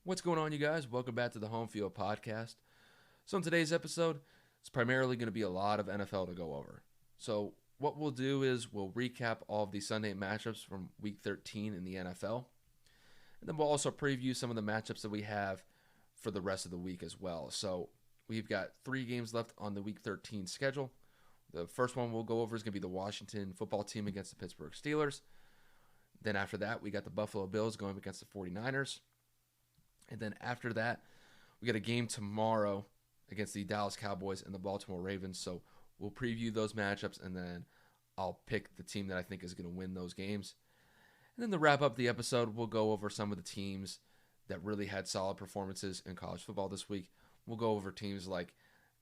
What's going on, you guys? Welcome back to the Home Field Podcast. So in today's episode, it's primarily going to be a lot of NFL to go over. So what we'll do is we'll recap all of the Sunday matchups from Week 13 in the NFL. And then we'll also preview some of the matchups that we have for the rest of the week as well. So we've got 3 games left on the Week 13 schedule. The first one we'll go over is going to be the Washington football team against the Pittsburgh Steelers. Then after that, we got the Buffalo Bills going against the 49ers. And then after that, we got a game tomorrow against the Dallas Cowboys and the Baltimore Ravens. So we'll preview those matchups, and then I'll pick the team that I think is going to win those games. And then to wrap up the episode, we'll go over some of the teams that really had solid performances in college football this week. We'll go over teams like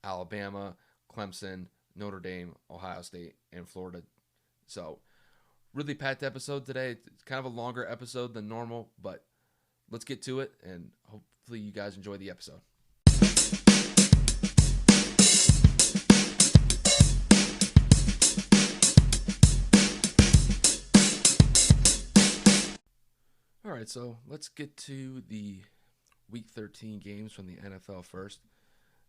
Alabama, Clemson, Notre Dame, Ohio State, and Florida. So really packed episode today. It's kind of a longer episode than normal, but let's get to it, and hopefully you guys enjoy the episode. All right, so let's get to the Week 13 games from the NFL first,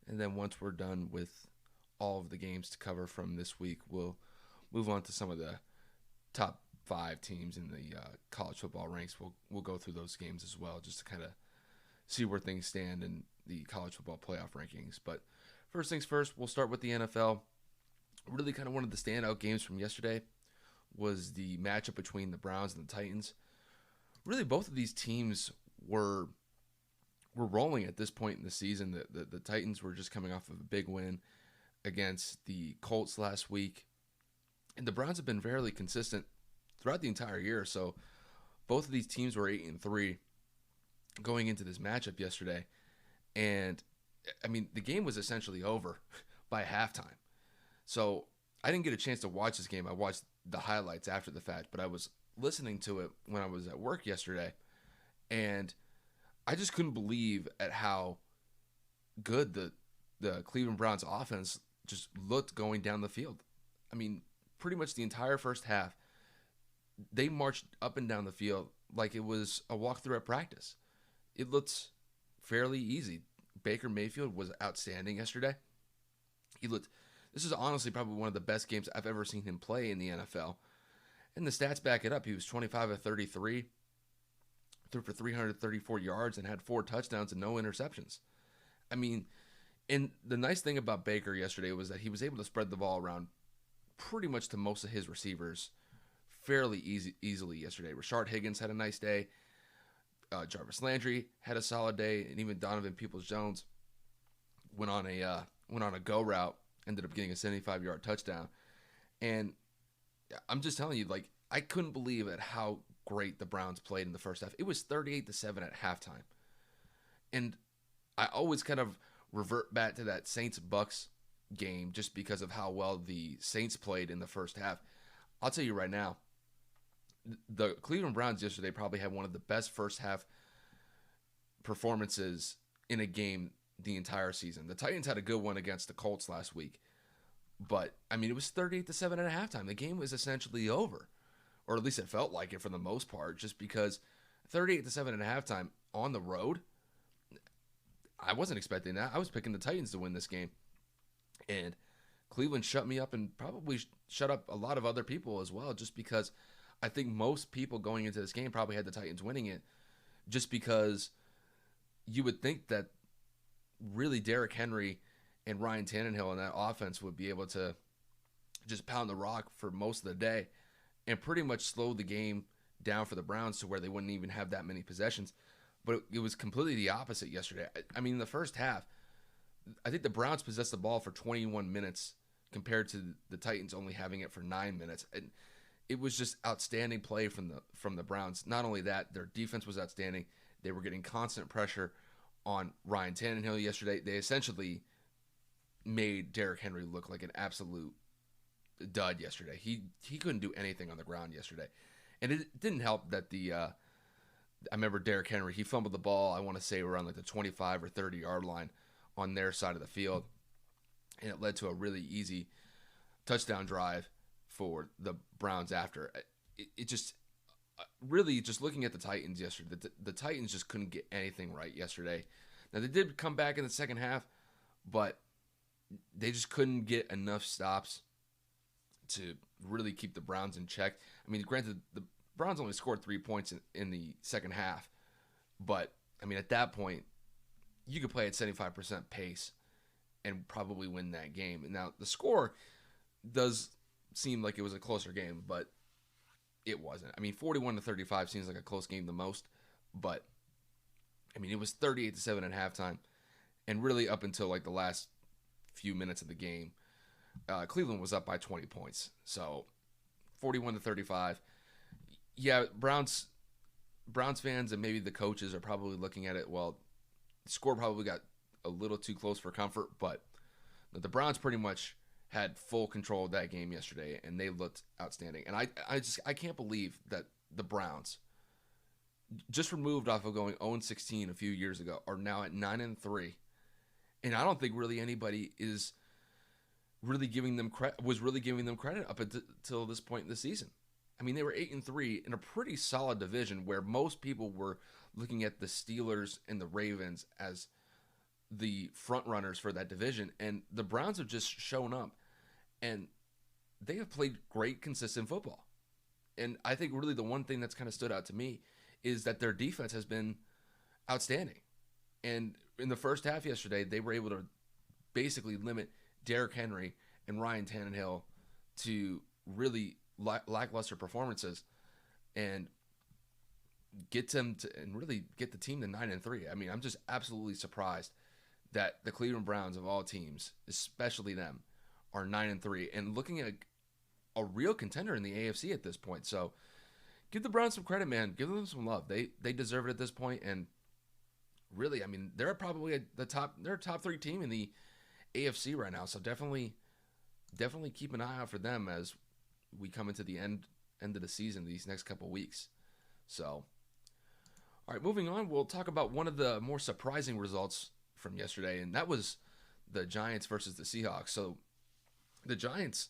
and then once we're done with all of the games to cover from this week, we'll move on to some of the top 5 teams in the college football ranks. We'll go through those games as well, just to kind of see where things stand in the college football playoff rankings. But first things first, we'll start with the NFL. Really kind of one of the standout games from yesterday was the matchup between the Browns and the Titans. Really, both of these teams were rolling at this point in the season. The Titans were just coming off of a big win against the Colts last week, and the Browns have been fairly consistent throughout the entire year. So both of these teams were 8-3 going into this matchup yesterday. And I mean, the game was essentially over by halftime. So I didn't get a chance to watch this game. I watched the highlights after the fact, but I was listening to it when I was at work yesterday. And I just couldn't believe at how good the Cleveland Browns offense just looked going down the field. I mean, pretty much the entire first half, they marched up and down the field like it was a walkthrough at practice. It looked fairly easy. Baker Mayfield was outstanding yesterday. This is honestly probably one of the best games I've ever seen him play in the NFL. And the stats back it up. He was 25 of 33, threw for 334 yards, and had 4 touchdowns and no interceptions. I mean, and the nice thing about Baker yesterday was that he was able to spread the ball around pretty much to most of his receivers fairly easily yesterday. Rashard Higgins had a nice day. Jarvis Landry had a solid day, and even Donovan Peoples-Jones went on a go route, ended up getting a 75-yard touchdown. And I'm just telling you, like, I couldn't believe at how great the Browns played in the first half. It was 38-7 at halftime. And I always kind of revert back to that Saints-Bucks game just because of how well the Saints played in the first half. I'll tell you right now, the Cleveland Browns yesterday probably had one of the best first half performances in a game the entire season. The Titans had a good one against the Colts last week, but I mean, it was 38-7 at halftime. The game was essentially over, or at least it felt like it for the most part, just because 38-7 at halftime on the road, I wasn't expecting that. I was picking the Titans to win this game, and Cleveland shut me up and probably shut up a lot of other people as well, just because I think most people going into this game probably had the Titans winning it, just because you would think that really Derrick Henry and Ryan Tannehill and that offense would be able to just pound the rock for most of the day and pretty much slow the game down for the Browns to where they wouldn't even have that many possessions. But it was completely the opposite yesterday. I mean, in the first half, I think the Browns possessed the ball for 21 minutes compared to the Titans only having it for 9 minutes. And it was just outstanding play from the Browns. Not only that, their defense was outstanding. They were getting constant pressure on Ryan Tannehill yesterday. They essentially made Derrick Henry look like an absolute dud yesterday. He couldn't do anything on the ground yesterday. And it didn't help that I remember Derrick Henry, he fumbled the ball, I want to say around like the 25 or 30 yard line on their side of the field. And it led to a really easy touchdown drive for the Browns after. It just, really, just looking at the Titans yesterday, the Titans just couldn't get anything right yesterday. Now, they did come back in the second half, but they just couldn't get enough stops to really keep the Browns in check. I mean, granted, the Browns only scored 3 points in the second half, but, I mean, at that point, you could play at 75% pace and probably win that game. And now, the score does seem like it was a closer game, but it wasn't. I mean, 41-35 seems like a close game the most, but I mean, it was 38-7 at halftime, and really up until like the last few minutes of the game, Cleveland was up by 20 points. So 41-35. Yeah, Browns fans and maybe the coaches are probably looking at it. Well, the score probably got a little too close for comfort, but the Browns pretty much had full control of that game yesterday, and they looked outstanding. And I can't believe that the Browns, just removed off of going 0-16 a few years ago, are now at 9-3. And I don't think really anybody is really giving them credit up until this point in the season. I mean, they were 8-3 in a pretty solid division where most people were looking at the Steelers and the Ravens as the front runners for that division, and the Browns have just shown up, and they have played great, consistent football. And I think really the one thing that's kind of stood out to me is that their defense has been outstanding. And in the first half yesterday, they were able to basically limit Derrick Henry and Ryan Tannehill to really lackluster performances and get them to, and really get the team to 9-3. I mean, I'm just absolutely surprised that the Cleveland Browns, of all teams, especially them, are 9-3 and looking at a real contender in the AFC at this point. So give the Browns some credit, man. Give them some love. They deserve it at this point. And really, I mean, they're probably they're a top 3 team in the AFC right now. So definitely keep an eye out for them as we come into the end of the season these next couple weeks. So, all right, moving on, we'll talk about one of the more surprising results from yesterday, and that was the Giants versus the Seahawks. So the Giants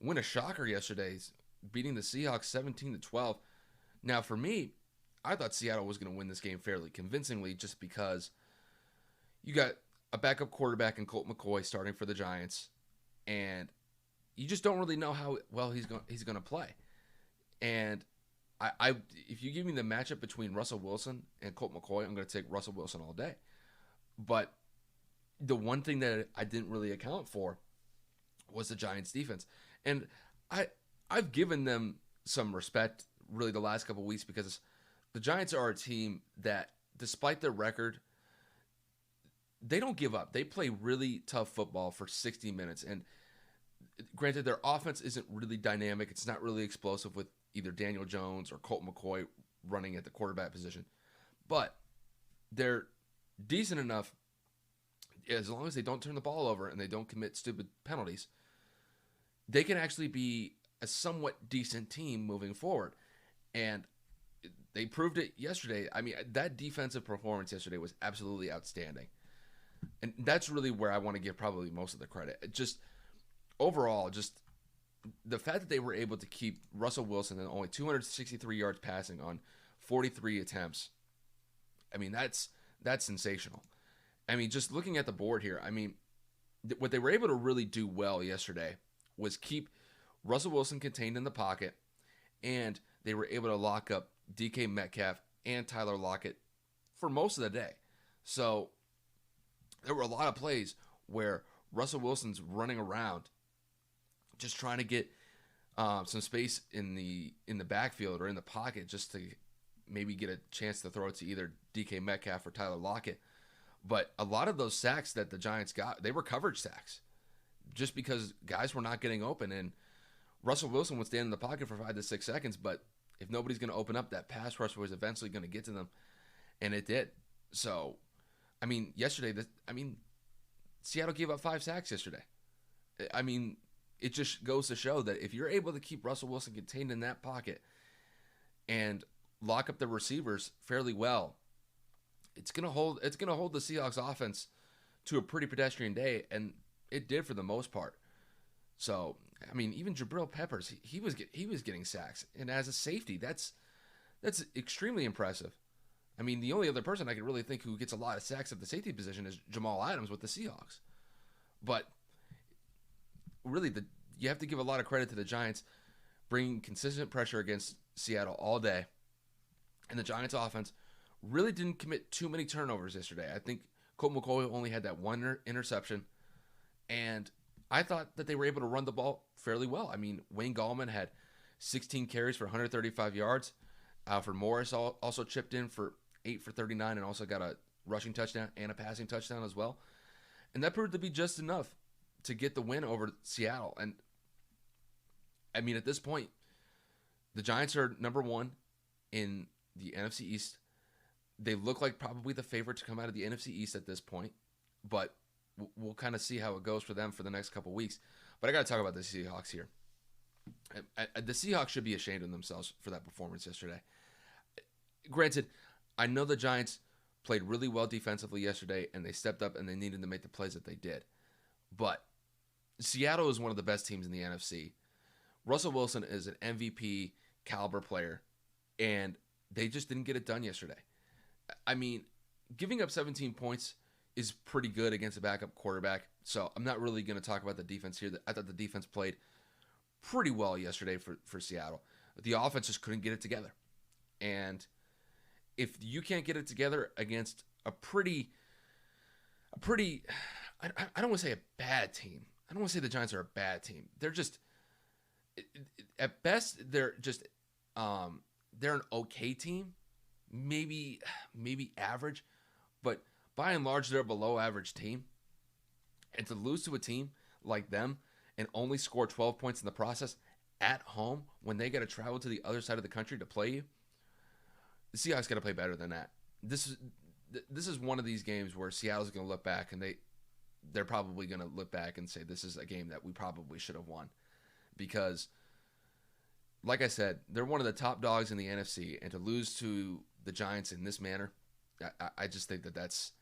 win a shocker yesterday, beating the Seahawks 17-12. Now, for me, I thought Seattle was going to win this game fairly convincingly just because you got a backup quarterback in Colt McCoy starting for the Giants, and you just don't really know how well he's going to play. And if you give me the matchup between Russell Wilson and Colt McCoy, I'm going to take Russell Wilson all day. But the one thing that I didn't really account for was the Giants' defense. And I've given them some respect really the last couple of weeks because the Giants are a team that, despite their record, they don't give up. They play really tough football for 60 minutes. And granted, their offense isn't really dynamic. It's not really explosive with either Daniel Jones or Colt McCoy running at the quarterback position. But they're decent enough as long as they don't turn the ball over and they don't commit stupid penalties. They can actually be a somewhat decent team moving forward. And they proved it yesterday. I mean, that defensive performance yesterday was absolutely outstanding. And that's really where I want to give probably most of the credit. Just overall, just the fact that they were able to keep Russell Wilson at only 263 yards passing on 43 attempts. I mean, that's sensational. I mean, just looking at the board here, I mean, what they were able to really do well yesterday was keep Russell Wilson contained in the pocket, and they were able to lock up DK Metcalf and Tyler Lockett for most of the day. So there were a lot of plays where Russell Wilson's running around just trying to get some space in the backfield or in the pocket just to maybe get a chance to throw it to either DK Metcalf or Tyler Lockett. But a lot of those sacks that the Giants got, they were coverage sacks just because guys were not getting open. And Russell Wilson would stand in the pocket for 5 to 6 seconds, but if nobody's going to open up, that pass rush was eventually going to get to them, and it did. So, I mean, Seattle gave up 5 sacks yesterday. I mean, it just goes to show that if you're able to keep Russell Wilson contained in that pocket and lock up the receivers fairly well, it's gonna hold the Seahawks offense to a pretty pedestrian day, and it did for the most part. So, I mean, even Jabril Peppers, he was getting sacks, and as a safety, that's That's extremely impressive. I mean, the only other person I can really think who gets a lot of sacks at the safety position is Jamal Adams with the Seahawks. But really, you have to give a lot of credit to the Giants bringing consistent pressure against Seattle all day. And the Giants offense really didn't commit too many turnovers yesterday. I think Colt McCoy only had that one interception. And I thought that they were able to run the ball fairly well. I mean, Wayne Gallman had 16 carries for 135 yards. Alfred Morris also chipped in for 8 for 39 and also got a rushing touchdown and a passing touchdown as well. And that proved to be just enough to get the win over Seattle. And I mean, at this point, the Giants are number one in the NFC East. They look like probably the favorite to come out of the NFC East at this point, but we'll kind of see how it goes for them for the next couple weeks. But I got to talk about the Seahawks here. The Seahawks should be ashamed of themselves for that performance yesterday. Granted, I know the Giants played really well defensively yesterday, and they stepped up and they needed to make the plays that they did. But Seattle is one of the best teams in the NFC. Russell Wilson is an MVP caliber player, and they just didn't get it done yesterday. I mean, giving up 17 points is pretty good against a backup quarterback, so I'm not really going to talk about the defense here. I thought the defense played pretty well yesterday for Seattle. The offense just couldn't get it together. And if you can't get it together against a pretty I don't want to say a bad team. I don't want to say the Giants are a bad team. They're just, at best, they're an okay team, maybe average, but by and large, they're a below average team. And to lose to a team like them and only score 12 points in the process at home when they got to travel to the other side of the country to play you, the Seahawks got to play better than that. This is one of these games where Seattle's going to look back and they're probably going to look back and say this is a game that we probably should have won, because like I said, they're one of the top dogs in the NFC, and to lose to the Giants in this manner, I just think that's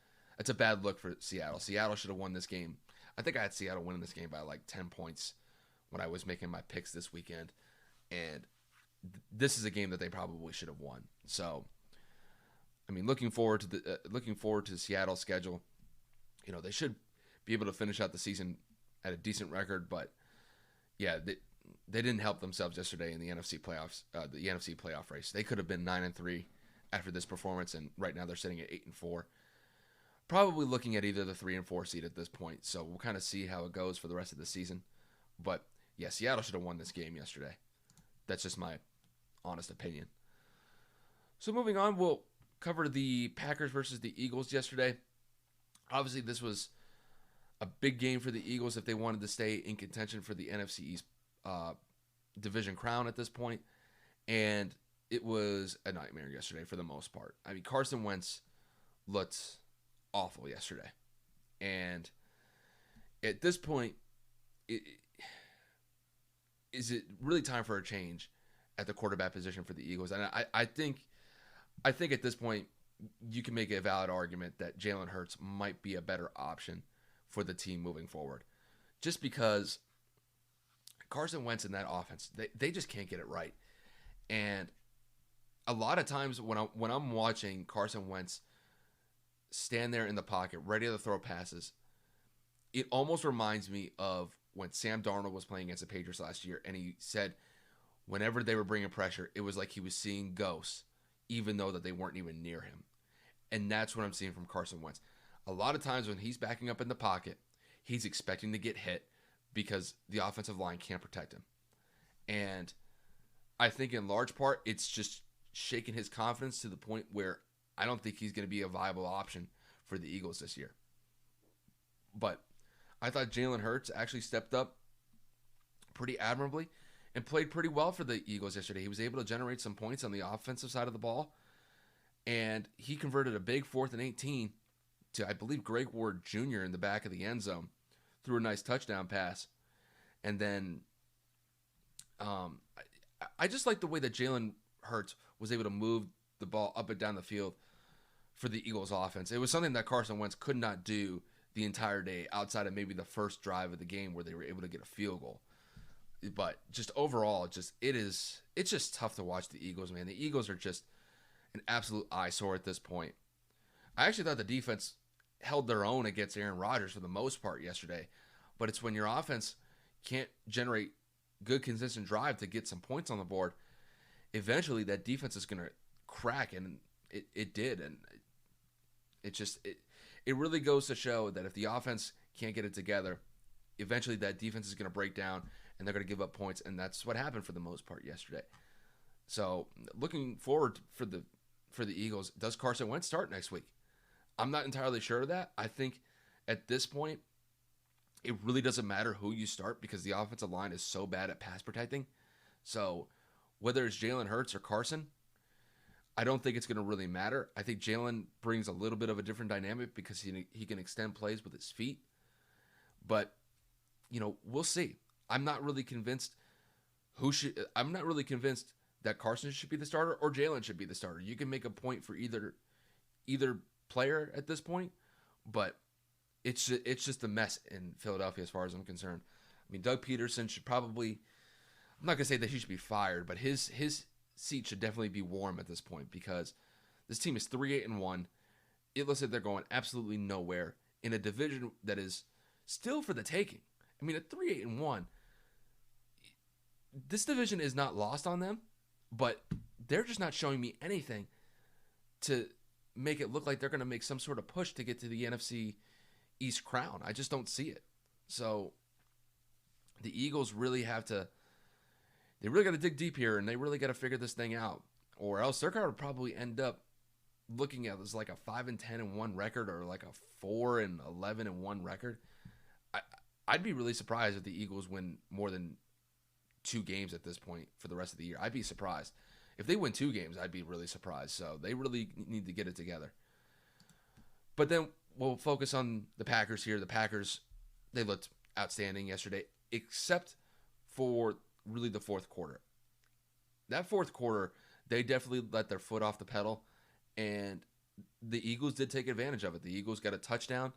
a bad look for Seattle. Seattle should have won this game. I think I had Seattle winning this game by like 10 points when I was making my picks this weekend, and this is a game that they probably should have won. So, I mean, looking forward to Seattle's schedule. You know, they should be able to finish out the season at a decent record, but yeah, they didn't help themselves yesterday in the NFC playoffs, the NFC playoff race. They could have been 9-3 after this performance, and right now they're sitting at 8-4. Probably looking at either the 3 and 4 seed at this point. So we'll kind of see how it goes for the rest of the season. But yeah, Seattle should have won this game yesterday. That's just my honest opinion. So moving on, we'll cover the Packers versus the Eagles yesterday. Obviously, this was a big game for the Eagles if they wanted to stay in contention for the NFC East division crown at this point. And it was a nightmare yesterday for the most part. I mean, Carson Wentz looked awful yesterday. And at this point, is it really time for a change at the quarterback position for the Eagles? And I think at this point, you can make a valid argument that Jalen Hurts might be a better option for the team moving forward. Just because Carson Wentz in that offense, they just can't get it right. And a lot of times when I'm watching Carson Wentz stand there in the pocket, ready to throw passes, it almost reminds me of when Sam Darnold was playing against the Patriots last year, and he said whenever they were bringing pressure, it was like he was seeing ghosts, even though that they weren't even near him. And that's what I'm seeing from Carson Wentz. A lot of times when he's backing up in the pocket, he's expecting to get hit because the offensive line can't protect him. And I think in large part, it's just shaking his confidence to the point where I don't think he's going to be a viable option for the Eagles this year. But I thought Jalen Hurts actually stepped up pretty admirably and played pretty well for the Eagles yesterday. He was able to generate some points on the offensive side of the ball, and he converted a big 4th and 18 to, I believe, Greg Ward Jr. in the back of the end zone, threw a nice touchdown pass. And then I just like the way that Jalen Hurts was able to move the ball up and down the field for the Eagles offense. It was something that Carson Wentz could not do the entire day outside of maybe the first drive of the game where they were able to get a field goal. But just overall, it's just tough to watch the Eagles, man. The Eagles are just an absolute eyesore at this point. I actually thought the defense held their own against Aaron Rodgers for the most part yesterday, but it's when your offense can't generate good, consistent drive to get some points on the board, eventually that defense is going to crack, and it did, and it really goes to show that if the offense can't get it together, eventually that defense is going to break down, and they're going to give up points, and that's what happened for the most part yesterday. So looking forward for the Eagles, does Carson Wentz start next week? I'm not entirely sure of that. I think at this point, it really doesn't matter who you start because the offensive line is so bad at pass protecting. So whether it's Jalen Hurts or Carson, I don't think it's going to really matter. I think Jalen brings a little bit of a different dynamic because he can extend plays with his feet. But, we'll see. I'm not really convinced that Carson should be the starter or Jalen should be the starter. You can make a point for either player at this point, but it's just a mess in Philadelphia as far as I'm concerned. I mean, Doug Peterson should probably, I'm not going to say that he should be fired, but his seat should definitely be warm at this point because this team is 3-8-1. It looks like they're going absolutely nowhere in a division that is still for the taking. I mean, at 3-8-1, this division is not lost on them, but they're just not showing me anything to make it look like they're going to make some sort of push to get to the NFC East crown. I just don't see it. So the Eagles really got to dig deep here, and they really got to figure this thing out, or else they're going to probably end up looking at this like a 5-10-1 record or like a 4-11-1 record. I'd be really surprised if the Eagles win more than 2 games at this point for the rest of the year. I'd be surprised. If they win 2 games, I'd be really surprised. So they really need to get it together. But then we'll focus on the Packers here. The Packers, they looked outstanding yesterday, except for really the fourth quarter. That fourth quarter, they definitely let their foot off the pedal, and the Eagles did take advantage of it. The Eagles got a touchdown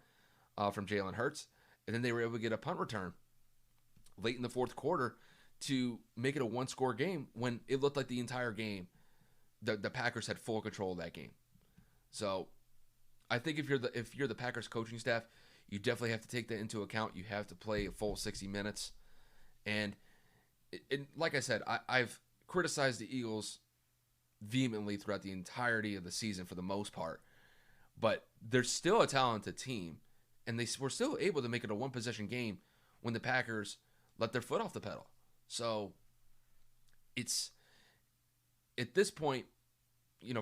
from Jalen Hurts, and then they were able to get a punt return late in the fourth quarter to make it a one-score game when it looked like the entire game, the Packers had full control of that game. So I think if you're the Packers coaching staff, you definitely have to take that into account. You have to play a full 60 minutes. And like I said, I've criticized the Eagles vehemently throughout the entirety of the season for the most part. But they're still a talented team, and they were still able to make it a one-possession game when the Packers let their foot off the pedal. So it's at this point,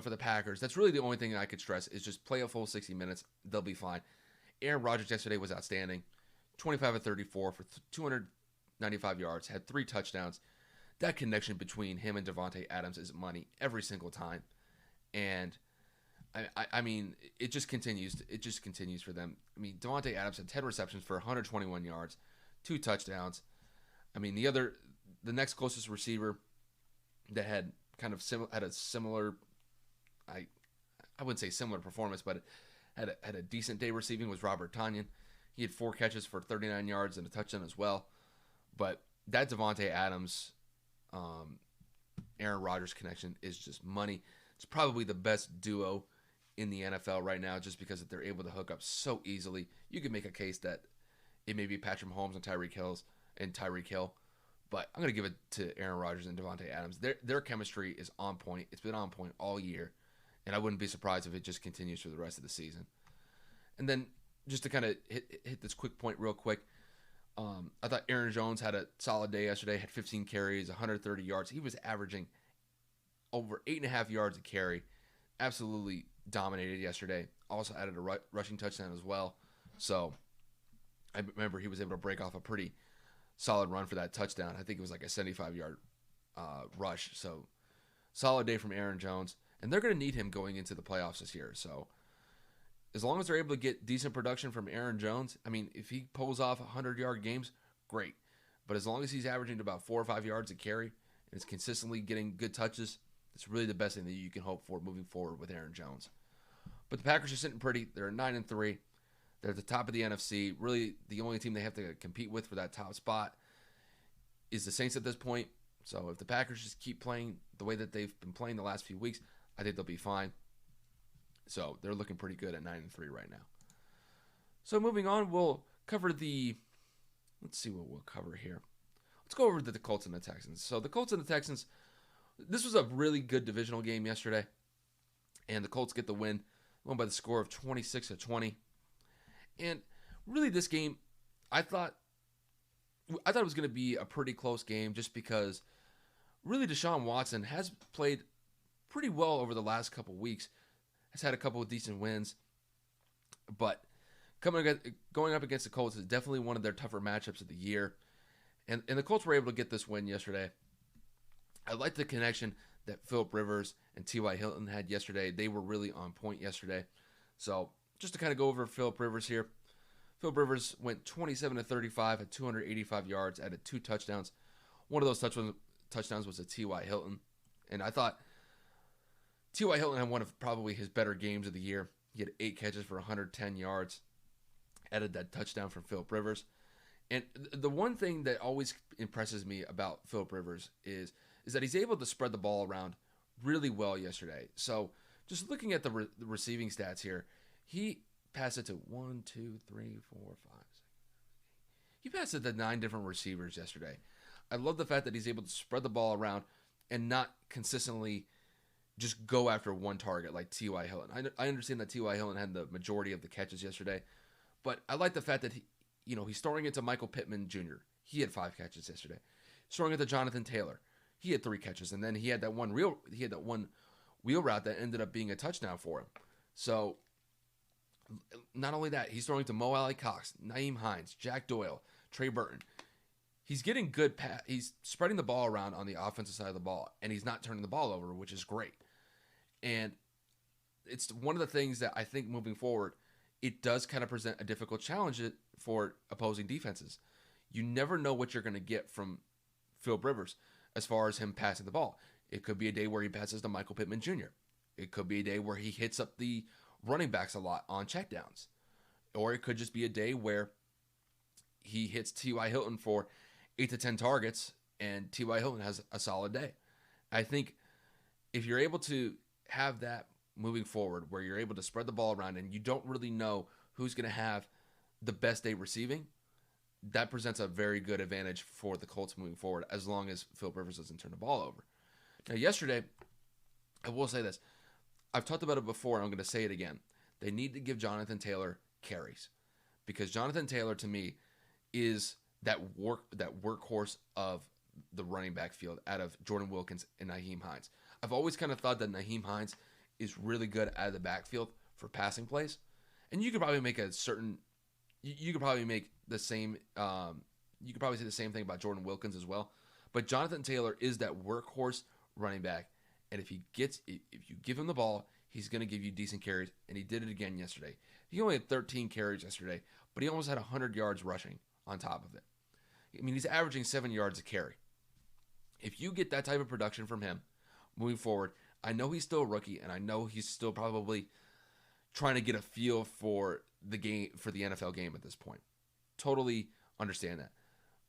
for the Packers, that's really the only thing I could stress is just play a full 60 minutes. They'll be fine. Aaron Rodgers yesterday was outstanding. 25 of 34 for 295 yards, had 3 touchdowns. That connection between him and Davante Adams is money every single time. And I mean, it just continues. It just continues for them. I mean, Davante Adams had 10 receptions for 121 yards, 2 touchdowns. I mean, the next closest receiver that had kind of had a similar, I wouldn't say similar performance, but had a decent day receiving was Robert Tonyan. He had 4 catches for 39 yards and a touchdown as well. But that Davante Adams, Aaron Rodgers connection is just money. It's probably the best duo in the NFL right now just because they're able to hook up so easily. You could make a case that it may be Patrick Mahomes and Tyreek Hill. But I'm going to give it to Aaron Rodgers and Davante Adams. Their chemistry is on point. It's been on point all year. And I wouldn't be surprised if it just continues for the rest of the season. And then just to kind of hit this quick point real quick, I thought Aaron Jones had a solid day yesterday, had 15 carries, 130 yards. He was averaging over 8.5 yards a carry. Absolutely dominated yesterday. Also added a rushing touchdown as well. So I remember he was able to break off a pretty solid run for that touchdown. I think it was like a 75-yard rush. So solid day from Aaron Jones. And they're going to need him going into the playoffs this year. So as long as they're able to get decent production from Aaron Jones, I mean, if he pulls off 100-yard games, great. But as long as he's averaging about 4 or 5 yards a carry and is consistently getting good touches, it's really the best thing that you can hope for moving forward with Aaron Jones. But the Packers are sitting pretty. They're 9-3. They're at the top of the NFC. Really, the only team they have to compete with for that top spot is the Saints at this point. So if the Packers just keep playing the way that they've been playing the last few weeks, I think they'll be fine. So they're looking pretty good at 9-3 right now. So moving on, we'll cover let's see what we'll cover here. Let's go over to the Colts and the Texans. So the Colts and the Texans, this was a really good divisional game yesterday. And the Colts get the win by the score of 26-20. And really this game, I thought it was going to be a pretty close game just because really Deshaun Watson has played pretty well over the last couple weeks. Has had a couple of decent wins. But going up against the Colts is definitely one of their tougher matchups of the year. And the Colts were able to get this win yesterday. I like the connection that Phillip Rivers and T.Y. Hilton had yesterday. They were really on point yesterday. So just to kind of go over Phillip Rivers here. Phillip Rivers went 27-35 at 285 yards, added 2 touchdowns. One of those touchdowns was a T.Y. Hilton. And I thought T.Y. Hilton had one of probably his better games of the year. He had 8 catches for 110 yards. Added that touchdown from Phillip Rivers. And the one thing that always impresses me about Phillip Rivers is that he's able to spread the ball around really well yesterday. So just looking at the receiving stats here, he passed it to 1, 2, 3, 4, 5, 6. He passed it to 9 different receivers yesterday. I love the fact that he's able to spread the ball around and not consistently just go after one target like T.Y. Hilton. I understand that T.Y. Hilton had the majority of the catches yesterday, but I like the fact that he's throwing it to Michael Pittman Jr. He had 5 catches yesterday. He's throwing it to Jonathan Taylor. He had 3 catches, and then he had that one wheel route that ended up being a touchdown for him. So not only that, he's throwing to Mo Alley Cox, Nyheim Hines, Jack Doyle, Trey Burton. He's getting good he's spreading the ball around on the offensive side of the ball, and he's not turning the ball over, which is great. And it's one of the things that I think moving forward, it does kind of present a difficult challenge for opposing defenses. You never know what you're going to get from Phillip Rivers as far as him passing the ball. It could be a day where he passes to Michael Pittman Jr. It could be a day where he hits up the running backs a lot on checkdowns. Or it could just be a day where he hits T.Y. Hilton for 8 to 10 targets and T.Y. Hilton has a solid day. I think if you're able to have that moving forward where you're able to spread the ball around and you don't really know who's going to have the best day receiving, that presents a very good advantage for the Colts moving forward as long as Phillip Rivers doesn't turn the ball over. Now, yesterday, I will say this. I've talked about it before, and I'm going to say it again. They need to give Jonathan Taylor carries because Jonathan Taylor, to me, is that workhorse of the running back field out of Jordan Wilkins and Nyheim Hines. I've always kind of thought that Nyheim Hines is really good out of the backfield for passing plays, and you could probably make you could probably make the same. You could probably say the same thing about Jordan Wilkins as well. But Jonathan Taylor is that workhorse running back, and if you give him the ball, he's going to give you decent carries, and he did it again yesterday. He only had 13 carries yesterday, but he almost had 100 yards rushing on top of it. I mean, he's averaging 7 yards a carry. If you get that type of production from him moving forward, I know he's still a rookie, and I know he's still probably trying to get a feel for the game, for the NFL game at this point. Totally understand that.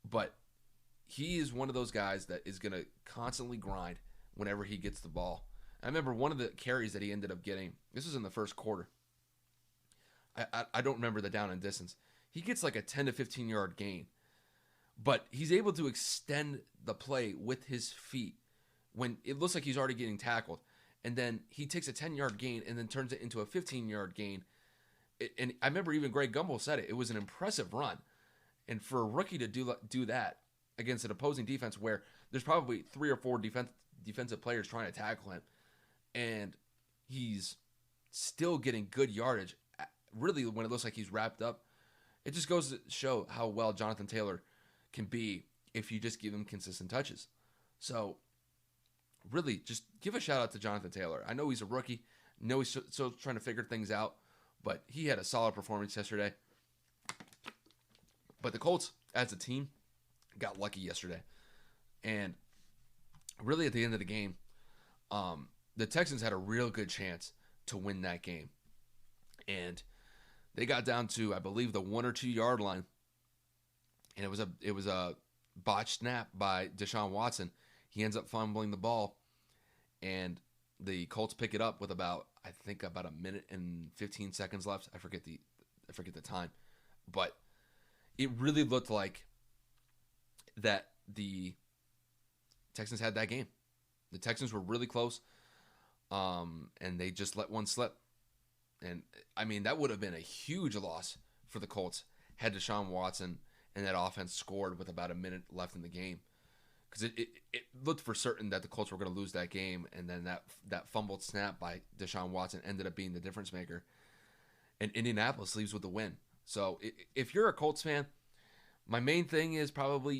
But he is one of those guys that is going to constantly grind whenever he gets the ball. I remember one of the carries that he ended up getting, this was in the first quarter. I don't remember the down and distance. He gets like a 10 to 15 yard gain. But he's able to extend the play with his feet when it looks like he's already getting tackled. And then he takes a 10-yard gain and then turns it into a 15-yard gain. And I remember even Greg Gumbel said it. It was an impressive run. And for a rookie to do that against an opposing defense where there's probably 3 or 4 defensive players trying to tackle him, and he's still getting good yardage, really when it looks like he's wrapped up, it just goes to show how well Jonathan Taylor can be if you just give him consistent touches. So really, just give a shout out to Jonathan Taylor. I know he's a rookie. I know he's still trying to figure things out, but he had a solid performance yesterday. But the Colts, as a team, got lucky yesterday. And really at the end of the game, the Texans had a real good chance to win that game. And they got down to, I believe, the 1 or 2 yard line. And it was a botched snap by Deshaun Watson. He ends up fumbling the ball, and the Colts pick it up with about a minute and 15 seconds left. I forget the time, but it really looked like that the Texans had that game. The Texans were really close, and they just let one slip. And I mean, that would have been a huge loss for the Colts had Deshaun Watson and that offense scored with about a minute left in the game. Because it looked for certain that the Colts were going to lose that game, and then that fumbled snap by Deshaun Watson ended up being the difference maker. And Indianapolis leaves with the win. So if you're a Colts fan, my main thing is probably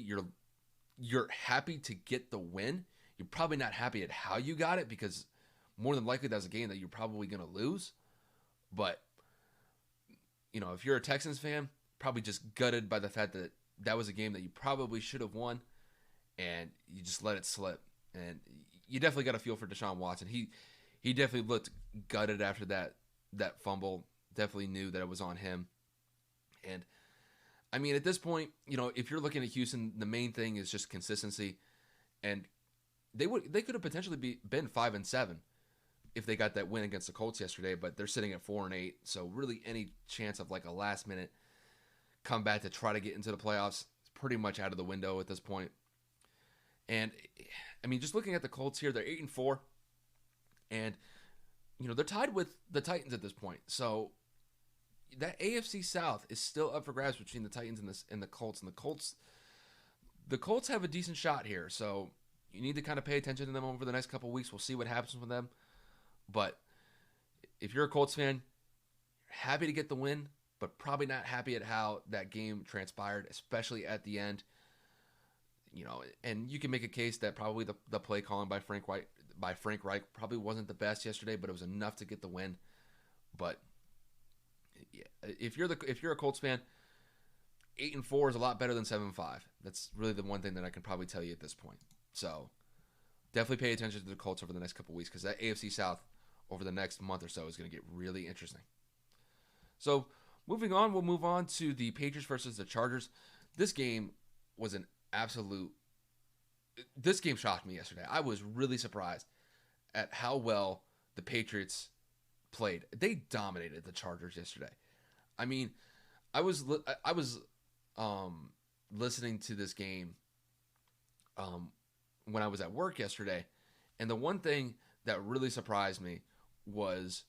you're happy to get the win. You're probably not happy at how you got it, because more than likely that's a game that you're probably going to lose. But, if you're a Texans fan, probably just gutted by the fact that that was a game that you probably should have won, and you just let it slip. And you definitely got a feel for Deshaun Watson. He definitely looked gutted after that fumble. Definitely knew that it was on him. And, I mean, at this point, if you're looking at Houston, the main thing is just consistency. And they could have potentially been 5-7 if they got that win against the Colts yesterday, but they're sitting at 4-8. So really any chance of like a last minute comeback to try to get into the playoffs is pretty much out of the window at this point. And I mean, just looking at the Colts here, they're 8-4, and they're tied with the Titans at this point. So that AFC South is still up for grabs between the Titans and the Colts. And the Colts have a decent shot here. So you need to kind of pay attention to them over the next couple of weeks. We'll see what happens with them. But if you're a Colts fan, you're happy to get the win, but probably not happy at how that game transpired, especially at the end. And you can make a case that probably the play calling by Frank Reich probably wasn't the best yesterday, but it was enough to get the win. But yeah, if you're a Colts fan, 8-4 is a lot better than 7-5. That's really the one thing that I can probably tell you at this point. So definitely pay attention to the Colts over the next couple weeks, because that AFC South over the next month or so is going to get really interesting. So moving on, we'll move on to the Patriots versus the Chargers. This game was this game shocked me yesterday. I was really surprised at how well the Patriots played. They dominated the Chargers yesterday. I mean, I was listening to this game when I was at work yesterday, and the one thing that really surprised me was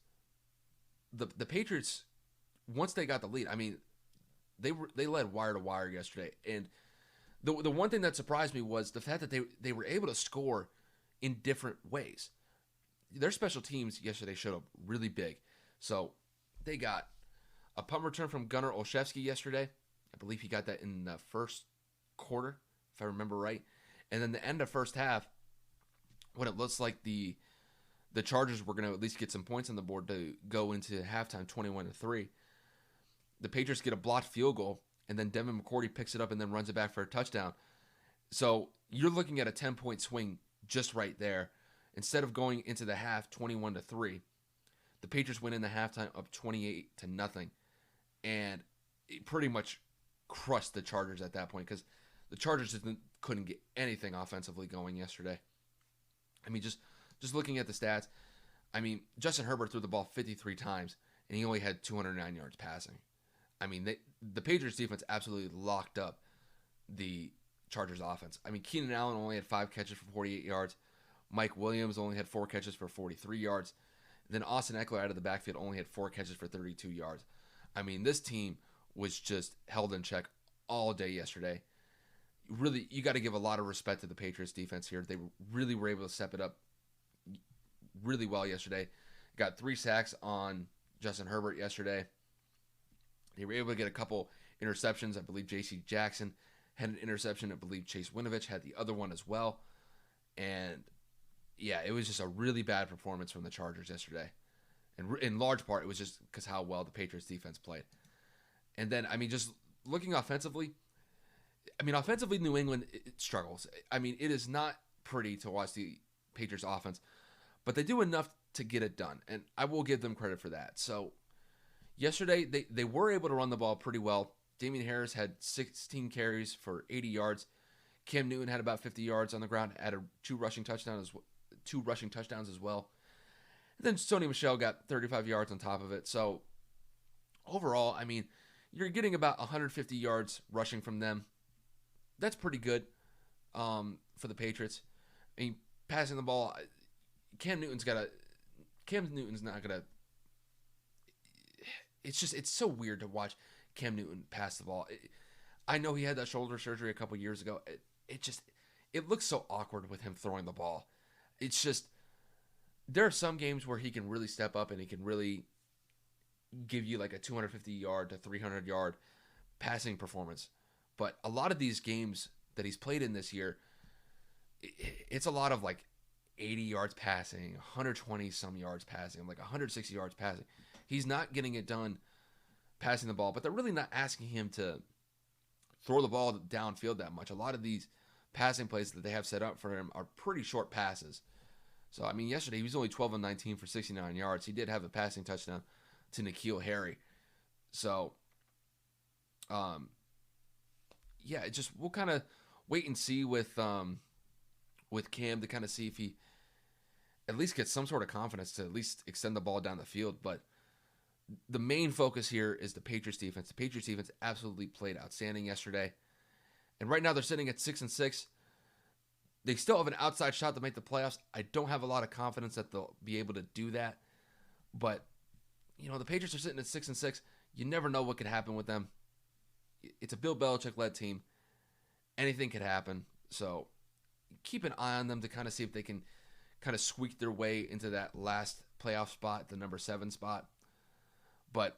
the Patriots. Once they got the lead, I mean, they led wire to wire yesterday, and the one thing that surprised me was the fact that they were able to score in different ways. Their special teams yesterday showed up really big. So they got a punt return from Gunnar Olszewski yesterday. I believe he got that in the first quarter, if I remember right. And then the end of first half, when it looks like the Chargers were going to at least get some points on the board to go into halftime 21-3, the Patriots get a blocked field goal, and then Devin McCourty picks it up and then runs it back for a touchdown. So you're looking at a 10-point swing just right there. Instead of going into the half 21-3, the Patriots went in the halftime up 28-0, and it pretty much crushed the Chargers at that point, because the Chargers couldn't get anything offensively going yesterday. I mean, just looking at the stats, I mean, Justin Herbert threw the ball 53 times, and he only had 209 yards passing. I mean, the Patriots defense absolutely locked up the Chargers offense. I mean, Keenan Allen only had 5 catches for 48 yards. Mike Williams only had 4 catches for 43 yards. Then Austin Eckler out of the backfield only had 4 catches for 32 yards. I mean, this team was just held in check all day yesterday. Really, you got to give a lot of respect to the Patriots defense here. They really were able to step it up really well yesterday. Got 3 sacks on Justin Herbert yesterday. They were able to get a couple interceptions. I believe J.C. Jackson had an interception. I believe Chase Winovich had the other one as well. And yeah, it was just a really bad performance from the Chargers yesterday. And in large part, it was just because how well the Patriots defense played. And then, I mean, just looking offensively, New England it struggles. I mean, it is not pretty to watch the Patriots offense, but they do enough to get it done. And I will give them credit for that. So yesterday, they were able to run the ball pretty well. Damian Harris had 16 carries for 80 yards. Cam Newton had about 50 yards on the ground, added two rushing touchdowns as well. And then Sony Michel got 35 yards on top of it. So overall, I mean, you're getting about 150 yards rushing from them. That's pretty good for the Patriots. I mean, passing the ball, Cam Newton's not gonna. It's so weird to watch Cam Newton pass the ball. I know he had that shoulder surgery a couple years ago. It looks so awkward with him throwing the ball. It's just, there are some games where he can really step up and he can really give you like a 250 yard to 300 yard passing performance. But a lot of these games that he's played in this year, it's a lot of like 80 yards passing, 120 some yards passing, like 160 yards passing. He's not getting it done passing the ball, but they're really not asking him to throw the ball downfield that much. A lot of these passing plays that they have set up for him are pretty short passes. So, I mean, yesterday he was only 12 of 19 for 69 yards. He did have a passing touchdown to N'Keal Harry. So, yeah, we'll kind of wait and see with Cam to kind of see if he at least gets some sort of confidence to at least extend the ball down the field. But the main focus here is the Patriots defense. The Patriots defense absolutely played outstanding yesterday. And right now they're sitting at 6-6. They still have an outside shot to make the playoffs. I don't have a lot of confidence that they'll be able to do that. But, the Patriots are sitting at 6-6. You never know what could happen with them. It's a Bill Belichick-led team. Anything could happen. So keep an eye on them to kind of see if they can kind of squeak their way into that last playoff spot, the number 7 spot. But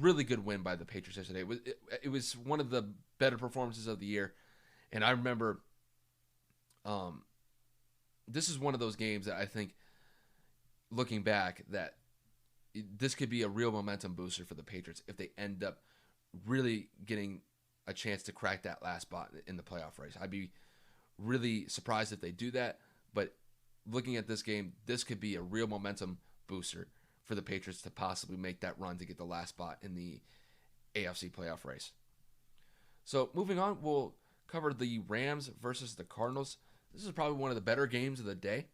really good win by the Patriots yesterday. It was one of the better performances of the year. And I remember this is one of those games that I think, looking back, that this could be a real momentum booster for the Patriots if they end up really getting a chance to crack that last spot in the playoff race. I'd be really surprised if they do that, but looking at this game, this could be a real momentum booster for the Patriots to possibly make that run to get the last spot in the AFC playoff race. So moving on, we'll cover the Rams versus the Cardinals. This is probably one of the better games of the day.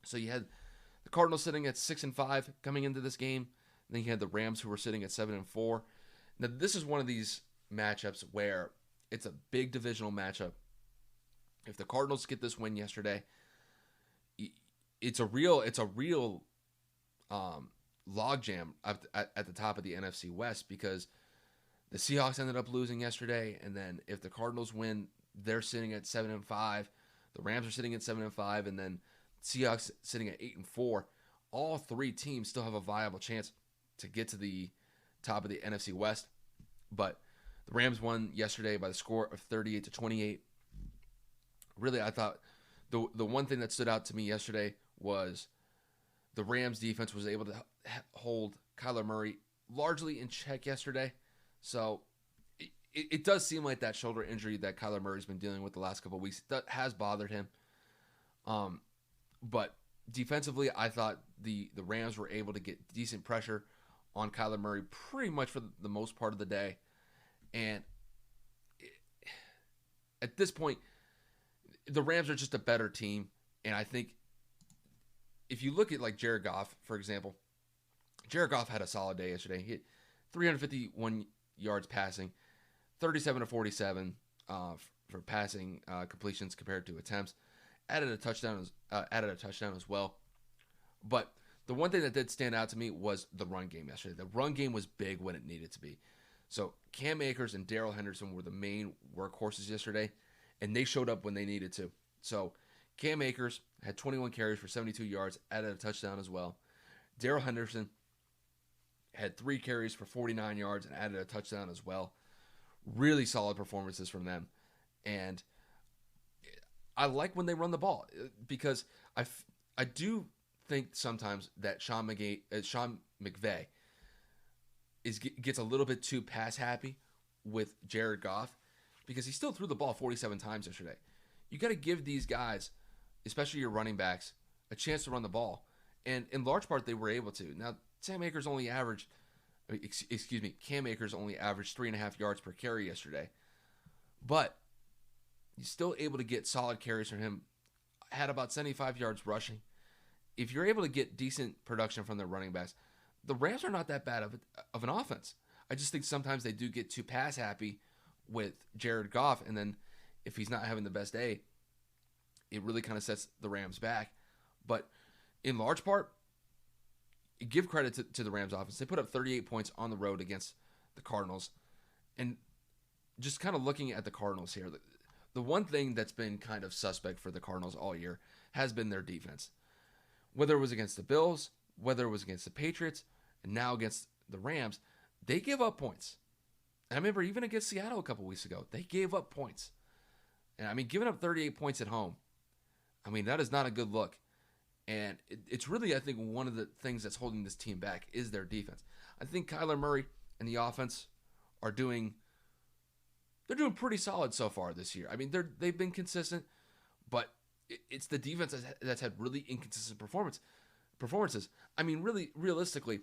So you had the Cardinals sitting at 6-5 coming into this game. And then you had the Rams who were sitting at 7-4. Now this is one of these matchups where it's a big divisional matchup. If the Cardinals get this win yesterday, it's a real logjam at the top of the NFC West, because the Seahawks ended up losing yesterday, and then if the Cardinals win, they're sitting at 7-5. The Rams are sitting at 7-5, and then Seahawks sitting at 8-4. All three teams still have a viable chance to get to the top of the NFC West, but the Rams won yesterday by the score of 38-28. Really, I thought the one thing that stood out to me yesterday was the Rams defense was able to hold Kyler Murray largely in check yesterday. So it does seem like that shoulder injury that Kyler Murray's been dealing with the last couple of weeks that has bothered him. But defensively, I thought the Rams were able to get decent pressure on Kyler Murray pretty much for the most part of the day. And at this point, the Rams are just a better team. And I think if you look at like Jared Goff, for example, Jared Goff had a solid day yesterday. He hit 351 yards passing, 37-47 for passing completions compared to attempts. Added a touchdown as well. But the one thing that did stand out to me was the run game yesterday. The run game was big when it needed to be. So Cam Akers and Darrell Henderson were the main workhorses yesterday, and they showed up when they needed to. So Cam Akers had 21 carries for 72 yards, added a touchdown as well. Darrell Henderson had 3 carries for 49 yards and added a touchdown as well. Really solid performances from them. And I like when they run the ball, because I do think sometimes that Sean McVay gets a little bit too pass happy with Jared Goff, because he still threw the ball 47 times yesterday. You got to give these guys, especially your running backs, a chance to run the ball. And in large part, they were able to. Now, Cam Akers only averaged 3.5 yards per carry yesterday. But He's still able to get solid carries from him. Had about 75 yards rushing. If you're able to get decent production from their running backs, the Rams are not that bad of an offense. I just think sometimes they do get too pass happy with Jared Goff, and then if he's not having the best day, it really kind of sets the Rams back. But in large part, give credit to the Rams offense. They put up 38 points on the road against the Cardinals. And just kind of looking at the Cardinals here, the one thing that's been kind of suspect for the Cardinals all year has been their defense. Whether it was against the Bills, whether it was against the Patriots, and now against the Rams, they give up points. And I remember even against Seattle a couple weeks ago, they gave up points. And I mean, giving up 38 points at home, I mean, that is not a good look. And it's really, I think, one of the things that's holding this team back is their defense. I think Kyler Murray and the offense are doing pretty solid so far this year. I mean, they've been consistent, but it's the defense that's had really inconsistent performances. I mean, really, realistically,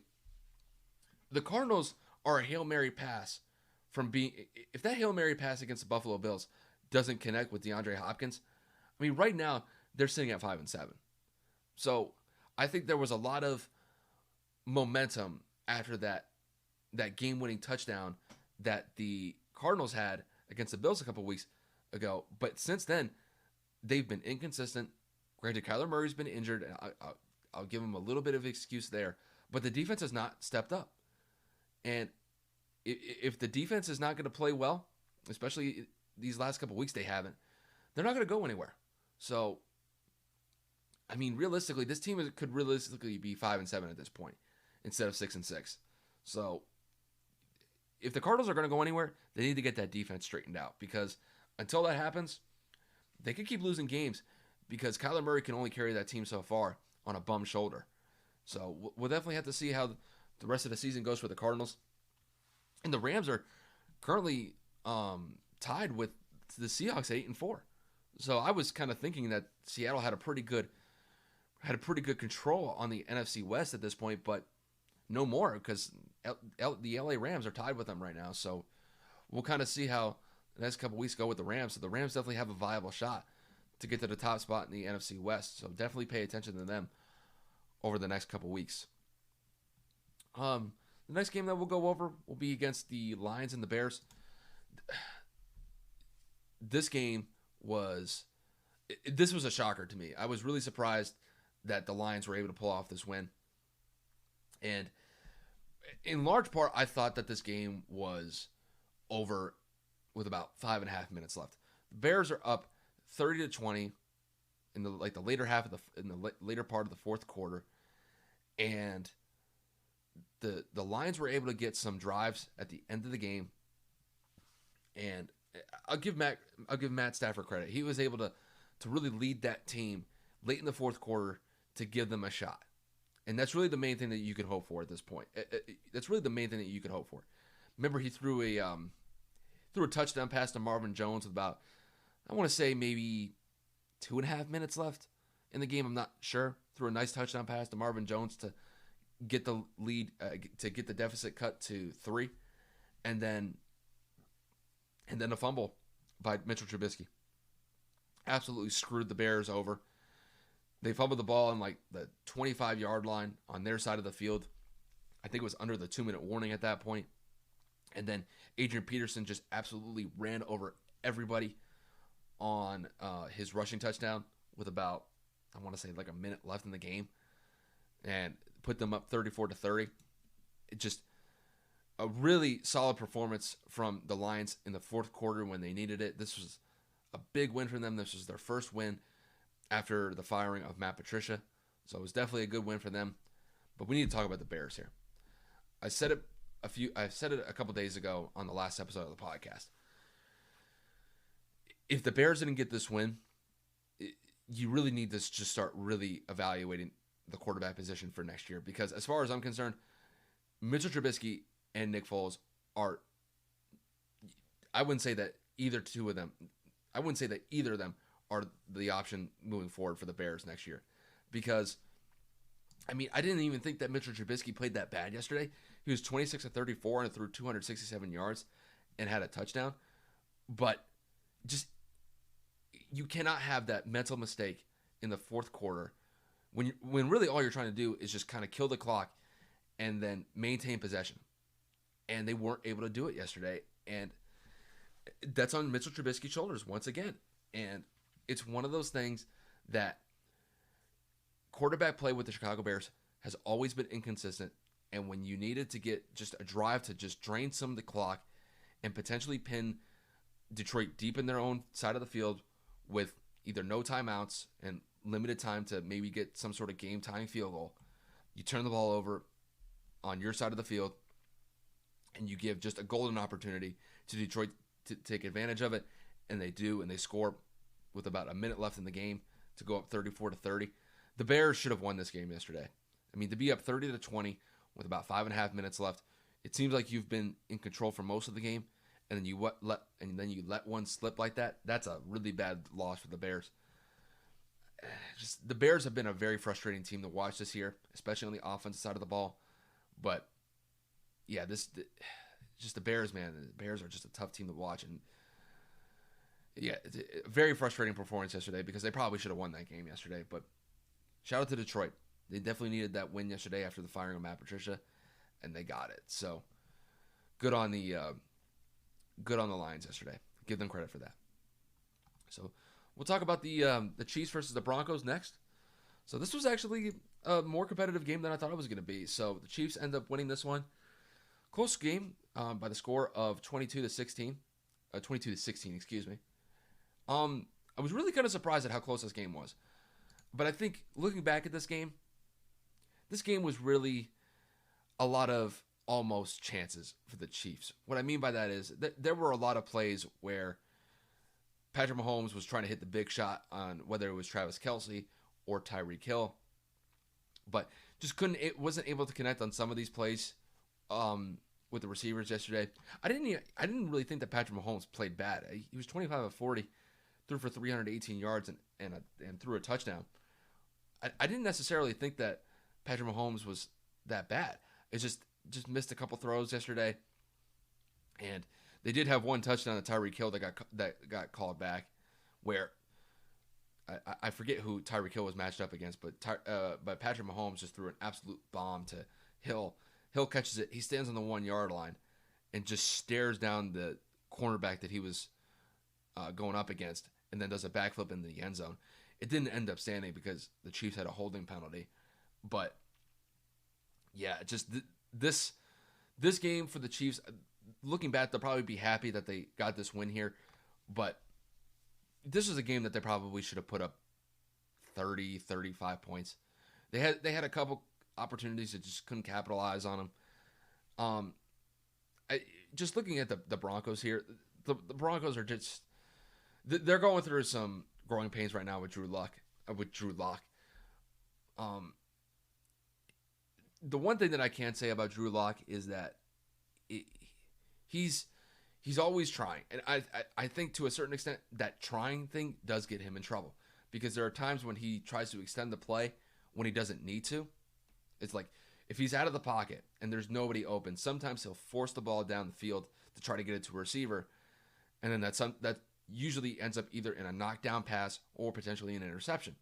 the Cardinals are a Hail Mary pass from being. If that Hail Mary pass against the Buffalo Bills doesn't connect with DeAndre Hopkins, I mean, right now they're sitting at 5-7. So I think there was a lot of momentum after that game-winning touchdown that the Cardinals had against the Bills a couple weeks ago. But since then, they've been inconsistent. Granted, Kyler Murray's been injured, and I'll give him a little bit of excuse there. But the defense has not stepped up. And if the defense is not going to play well, especially these last couple weeks they haven't, they're not going to go anywhere. So, I mean, realistically, this team could realistically be 5-7 at this point instead of 6-6. So, if the Cardinals are going to go anywhere, they need to get that defense straightened out, because until that happens, they could keep losing games because Kyler Murray can only carry that team so far on a bum shoulder. So we'll definitely have to see how the rest of the season goes for the Cardinals. And the Rams are currently tied with the Seahawks 8-4. So I was kind of thinking that Seattle had a pretty good control on the NFC West at this point, but no more, because the LA Rams are tied with them right now. So we'll kind of see how the next couple weeks go with the Rams. So the Rams definitely have a viable shot to get to the top spot in the NFC West. So definitely pay attention to them over the next couple weeks. The next game that we'll go over will be against the Lions and the Bears. This was a shocker to me. I was really surprised that the Lions were able to pull off this win. And in large part, I thought that this game was over with about 5.5 minutes left. The Bears are up 30-20 in the later part of the fourth quarter, and the Lions were able to get some drives at the end of the game. And I'll give Matt Stafford credit. He was able to really lead that team late in the fourth quarter to give them a shot. And that's really the main thing that you could hope for at this point. That's really the main thing that you could hope for. Remember, he threw a touchdown pass to Marvin Jones with about, I want to say, maybe 2.5 minutes left in the game. I'm not sure. Threw a nice touchdown pass to Marvin Jones to get the lead, to get the deficit cut to 3, and then a fumble by Mitchell Trubisky. Absolutely screwed the Bears over. They fumbled the ball on like the 25-yard line on their side of the field. I think it was under the 2-minute warning at that point. And then Adrian Peterson just absolutely ran over everybody on his rushing touchdown with about, I want to say, like a minute left in the game, and put them up 34-30. It just a really solid performance from the Lions in the fourth quarter when they needed it. This was a big win for them. This was their first win after the firing of Matt Patricia. So it was definitely a good win for them. But we need to talk about the Bears here. I said it a couple days ago on the last episode of the podcast. If the Bears didn't get this win, you really need to just start really evaluating the quarterback position for next year. Because as far as I'm concerned, Mitchell Trubisky and Nick Foles are, I wouldn't say that either of them are the option moving forward for the Bears next year. Because, I mean, I didn't even think that Mitchell Trubisky played that bad yesterday. He was 26-34 and threw 267 yards and had a touchdown. But just you cannot have that mental mistake in the fourth quarter when really all you're trying to do is just kind of kill the clock and then maintain possession. And they weren't able to do it yesterday. And that's on Mitchell Trubisky's shoulders once again. And it's one of those things that quarterback play with the Chicago Bears has always been inconsistent. And when you needed to get just a drive to just drain some of the clock and potentially pin Detroit deep in their own side of the field with either no timeouts and limited time to maybe get some sort of game-tying field goal, you turn the ball over on your side of the field and you give just a golden opportunity to Detroit to take advantage of it, and they do, and they score with about a minute left in the game to go up 34-30. The Bears should have won this game yesterday. I mean, to be up 30-20 with about 5.5 minutes left, it seems like you've been in control for most of the game, and then you let one slip like that. That's a really bad loss for the Bears. The Bears have been a very frustrating team to watch this year, especially on the offensive side of the ball. But yeah, just the Bears, man. The Bears are just a tough team to watch, and yeah, it's a very frustrating performance yesterday because they probably should have won that game yesterday. But shout out to Detroit. They definitely needed that win yesterday after the firing of Matt Patricia, and they got it. So good on the Lions yesterday. Give them credit for that. So we'll talk about the Chiefs versus the Broncos next. So this was actually a more competitive game than I thought it was going to be. So the Chiefs end up winning this one. Close game by the score of 22-16. 22-16, excuse me. I was really kind of surprised at how close this game was. But I think looking back at this game was really a lot of almost chances for the Chiefs. What I mean by that is that there were a lot of plays where Patrick Mahomes was trying to hit the big shot on whether it was Travis Kelce or Tyreek Hill, but just wasn't able to connect on some of these plays with the receivers yesterday. I didn't really think that Patrick Mahomes played bad. He was 25 of 40, threw for 318 yards and threw a touchdown. I didn't necessarily think that Patrick Mahomes was that bad. It just missed a couple throws yesterday, and they did have one touchdown to Tyreek Hill that got called back, where I forget who Tyreek Hill was matched up against, but Patrick Mahomes just threw an absolute bomb to Hill. Hill catches it. He stands on the 1-yard line and just stares down the cornerback that he was going up against, and then does a backflip in the end zone. It didn't end up standing because the Chiefs had a holding penalty, but yeah, just this game for the Chiefs. Looking back, they'll probably be happy that they got this win here, but this is a game that they probably should have put up 30, 35 points. They had a couple opportunities that just couldn't capitalize on them. Just looking at the Broncos here, the Broncos are just they're going through some growing pains right now with Drew Lock. The one thing that I can say about Drew Lock is that he's always trying, and I think to a certain extent that trying thing does get him in trouble, because there are times when he tries to extend the play when he doesn't need to. It's like if he's out of the pocket and there's nobody open, sometimes he'll force the ball down the field to try to get it to a receiver, and then that usually ends up either in a knockdown pass or potentially an interception.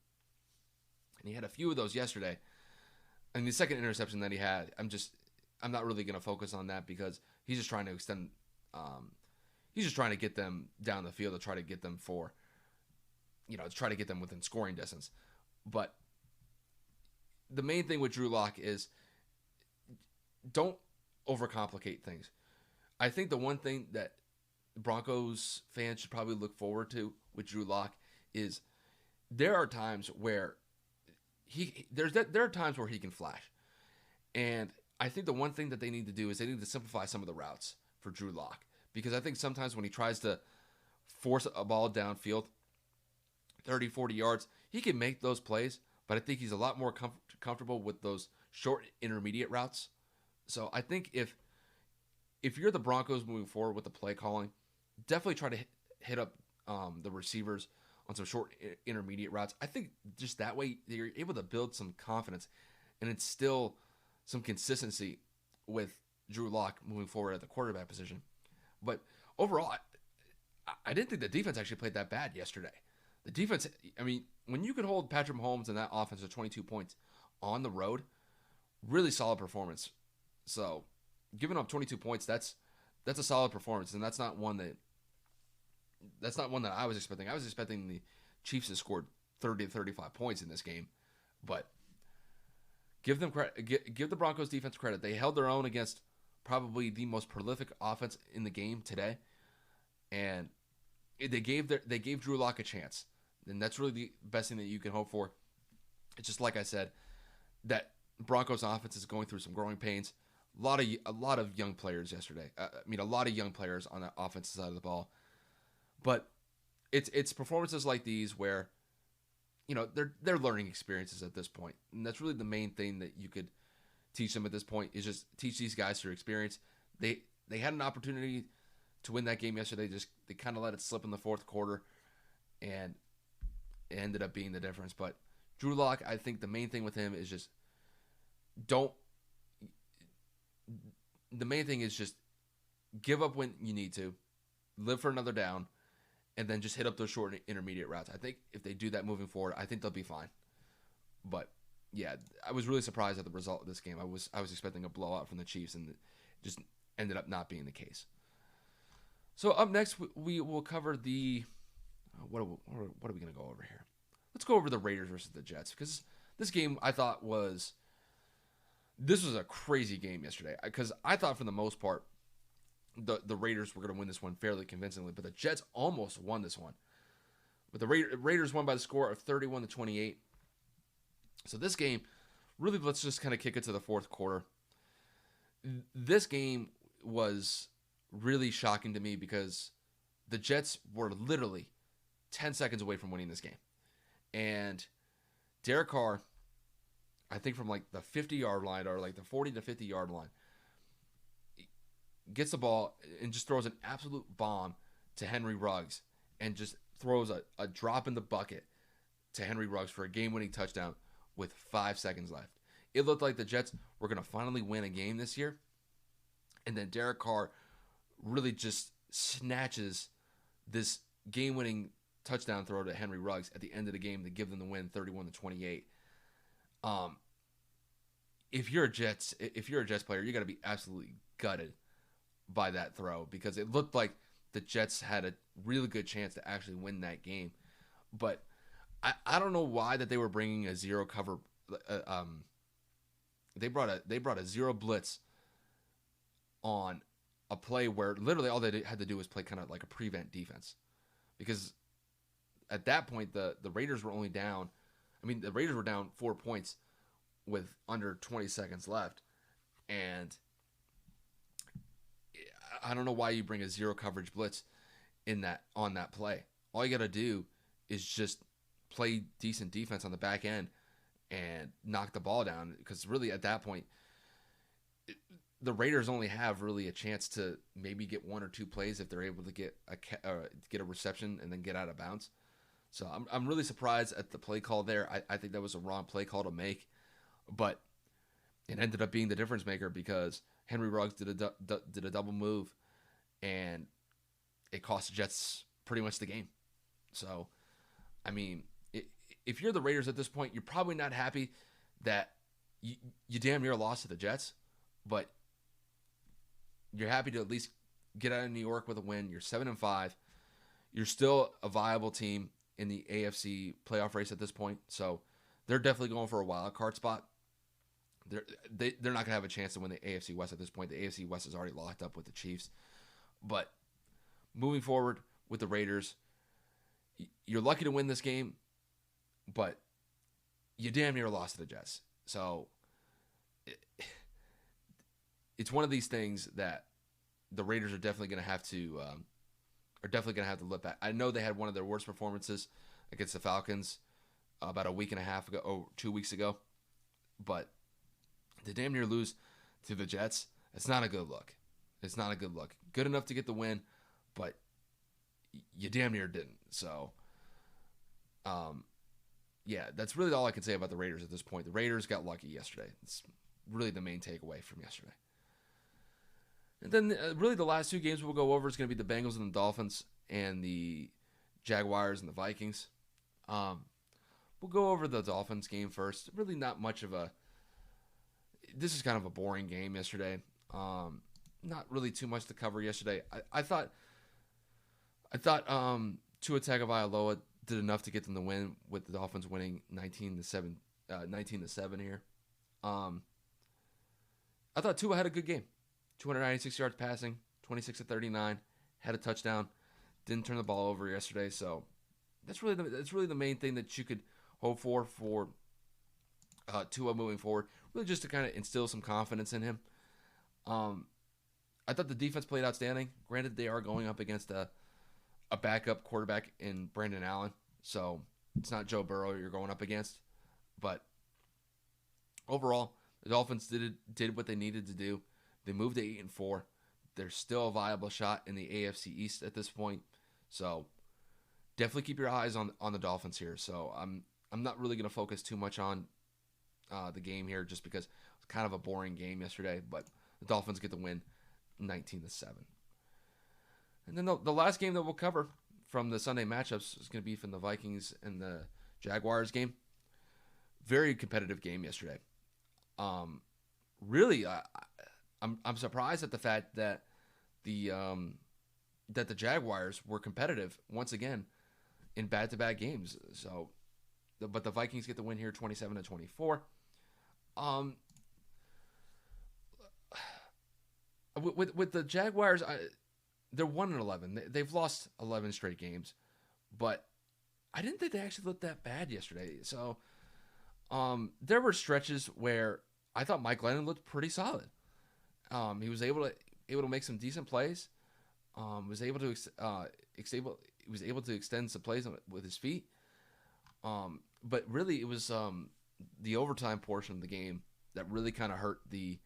And he had a few of those yesterday. And the second interception that he had, I'm not really going to focus on that because he's just trying to extend. He's just trying to get them down the field to try to get them to try to get them within scoring distance. But the main thing with Drew Lock is don't overcomplicate things. I think the one thing that Broncos fans should probably look forward to with Drew Lock is there are times where there are times where he can flash. And I think the one thing that they need to do is they need to simplify some of the routes for Drew Lock. Because I think sometimes when he tries to force a ball downfield, 30, 40 yards, he can make those plays. But I think he's a lot more comfortable with those short intermediate routes. So I think if you're the Broncos moving forward with the play calling, definitely try to hit up the receivers on some short intermediate routes. I think just that way you're able to build some confidence and instill some consistency with Drew Lock moving forward at the quarterback position. But overall, I didn't think the defense actually played that bad yesterday. The defense, I mean, when you could hold Patrick Mahomes and that offense to 22 points on the road, really solid performance. So, giving up 22 points, that's a solid performance, and that's not one that I was expecting. I was expecting the Chiefs to score 30 to 35 points in this game, but give them credit. Give the Broncos defense credit. They held their own against probably the most prolific offense in the game today, and they gave Drew Lock a chance, and that's really the best thing that you can hope for. It's just like I said, that Broncos offense is going through some growing pains. A lot of young players yesterday. A lot of young players on the offensive side of the ball, but it's performances like these where, they're learning experiences at this point, and that's really the main thing that you could teach them at this point is just teach these guys through experience. They had an opportunity to win that game yesterday. They kind of let it slip in the fourth quarter, and it ended up being the difference. But Drew Lock, I think the main thing with him is just the main thing is just give up when you need to, live for another down, and then just hit up those short intermediate routes. I think if they do that moving forward, I think they'll be fine. But yeah, I was really surprised at the result of this game. I was expecting a blowout from the Chiefs, and it just ended up not being the case. So up next, we will cover the what are we going to go over here? Let's go over the Raiders versus the Jets, because this game I thought was a crazy game yesterday, because I thought for the most part the Raiders were going to win this one fairly convincingly, but the Jets almost won this one. But the Raiders won by the score of 31-28. So this game, really, let's just kind of kick it to the fourth quarter. This game was really shocking to me because the Jets were literally 10 seconds away from winning this game. And Derek Carr, I think from like the 50-yard line or like the 40 to 50-yard line, gets the ball and just throws an absolute bomb to Henry Ruggs and just throws a drop in the bucket to Henry Ruggs for a game-winning touchdown with 5 seconds left. It looked like the Jets were going to finally win a game this year. And then Derek Carr really just snatches this game-winning touchdown throw to Henry Ruggs at the end of the game to give them the win 31-28. If you're a Jets player, you got to be absolutely gutted by that throw, because it looked like the Jets had a really good chance to actually win that game. But I don't know why that they were bringing a zero cover. They brought a zero blitz on a play where literally all they had to do was play kind of like a prevent defense, because at that point the Raiders were only down. The Raiders were down 4 points with under 20 seconds left, and I don't know why you bring a zero coverage blitz on that play. All you got to do is just play decent defense on the back end and knock the ball down, because really at that point the Raiders only have really a chance to maybe get one or two plays if they're able to get a reception and then get out of bounds. So I'm really surprised at the play call there. I think that was a wrong play call to make, but it ended up being the difference maker, because Henry Ruggs did a double move, and it cost the Jets pretty much the game. So, if you're the Raiders at this point, you're probably not happy that you damn near lost to the Jets, but you're happy to at least get out of New York with a win. You're 7-5. You're still a viable team in the AFC playoff race at this point, so they're definitely going for a wild card spot. They're not going to have a chance to win the AFC West at this point. The AFC West is already locked up with the Chiefs. But moving forward with the Raiders, you're lucky to win this game, but you damn near lost to the Jets. So it's one of these things that the Raiders are definitely going to have to look back. I know they had one of their worst performances against the Falcons about a week and a half ago, or 2 weeks ago, but to damn near lose to the Jets, it's not a good look. It's not a good look. Good enough to get the win, but you damn near didn't. So, yeah, that's really all I can say about the Raiders at this point. The Raiders got lucky yesterday. It's really the main takeaway from yesterday. And then really the last two games we'll go over is going to be the Bengals and the Dolphins, and the Jaguars and the Vikings. We'll go over the Dolphins game first. Really not much of a. This is kind of a boring game yesterday. Not really too much to cover yesterday. I thought Tua Tagovailoa did enough to get them the win, with the Dolphins winning 19-7, 19-7 here. I thought Tua had a good game. 296 yards passing, 26-39, had a touchdown, didn't turn the ball over yesterday. So that's really the main thing that you could hope for Tua moving forward. Really just to kind of instill some confidence in him. I thought the defense played outstanding. Granted, they are going up against a backup quarterback in Brandon Allen, so it's not Joe Burrow you're going up against. But overall, the Dolphins did what they needed to do. They moved to 8-4. They're still a viable shot in the AFC East at this point. So definitely keep your eyes on the Dolphins here. So I'm not really going to focus too much on the game here, just because it's kind of a boring game yesterday. But the Dolphins get the win, 19-7. And then the last game that we'll cover from the Sunday matchups is going to be from the Vikings and the Jaguars game. Very competitive game yesterday. Really, I'm surprised at the fact that the Jaguars were competitive once again in back-to-back games. So, but the Vikings get the win here, 27-24. With the Jaguars, they're 1-11. They've lost 11 straight games, but I didn't think they actually looked that bad yesterday. So, there were stretches where I thought Mike Glennon looked pretty solid. He was able to make some decent plays. Was able to extend some plays with his feet. But really, it was the overtime portion of the game that really kind of hurt the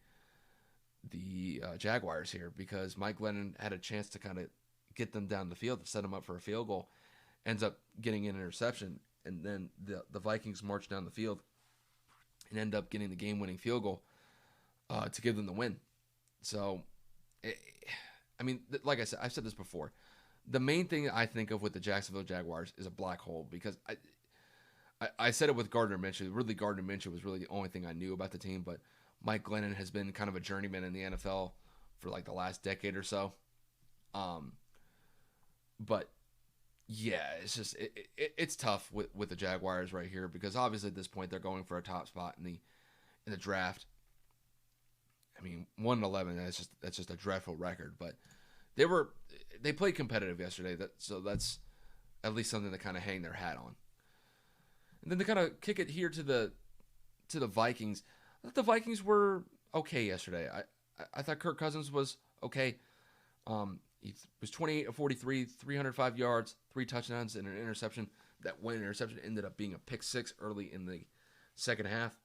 Jaguars here, because Mike Glennon had a chance to kind of get them down the field to set them up for a field goal. Ends up getting an interception, and then the Vikings march down the field and end up getting the game-winning field goal to give them the win. So, like I said, I've said this before. The main thing I think of with the Jacksonville Jaguars is a black hole, because I said it with Gardner Minshew. Really, Gardner Minshew was really the only thing I knew about the team, but Mike Glennon has been kind of a journeyman in the NFL for like the last decade or so. But yeah, it's just it's tough with the Jaguars right here, because obviously at this point they're going for a top spot in the draft. I mean, 1-11, that's just a dreadful record, but they played competitive yesterday. So that's at least something to kind of hang their hat on. And then to kind of kick it here to the Vikings. I thought the Vikings were okay yesterday. I thought Kirk Cousins was okay. He was 28-43, 305 yards, 3 touchdowns, and an interception. That one interception ended up being a pick six early in the second half.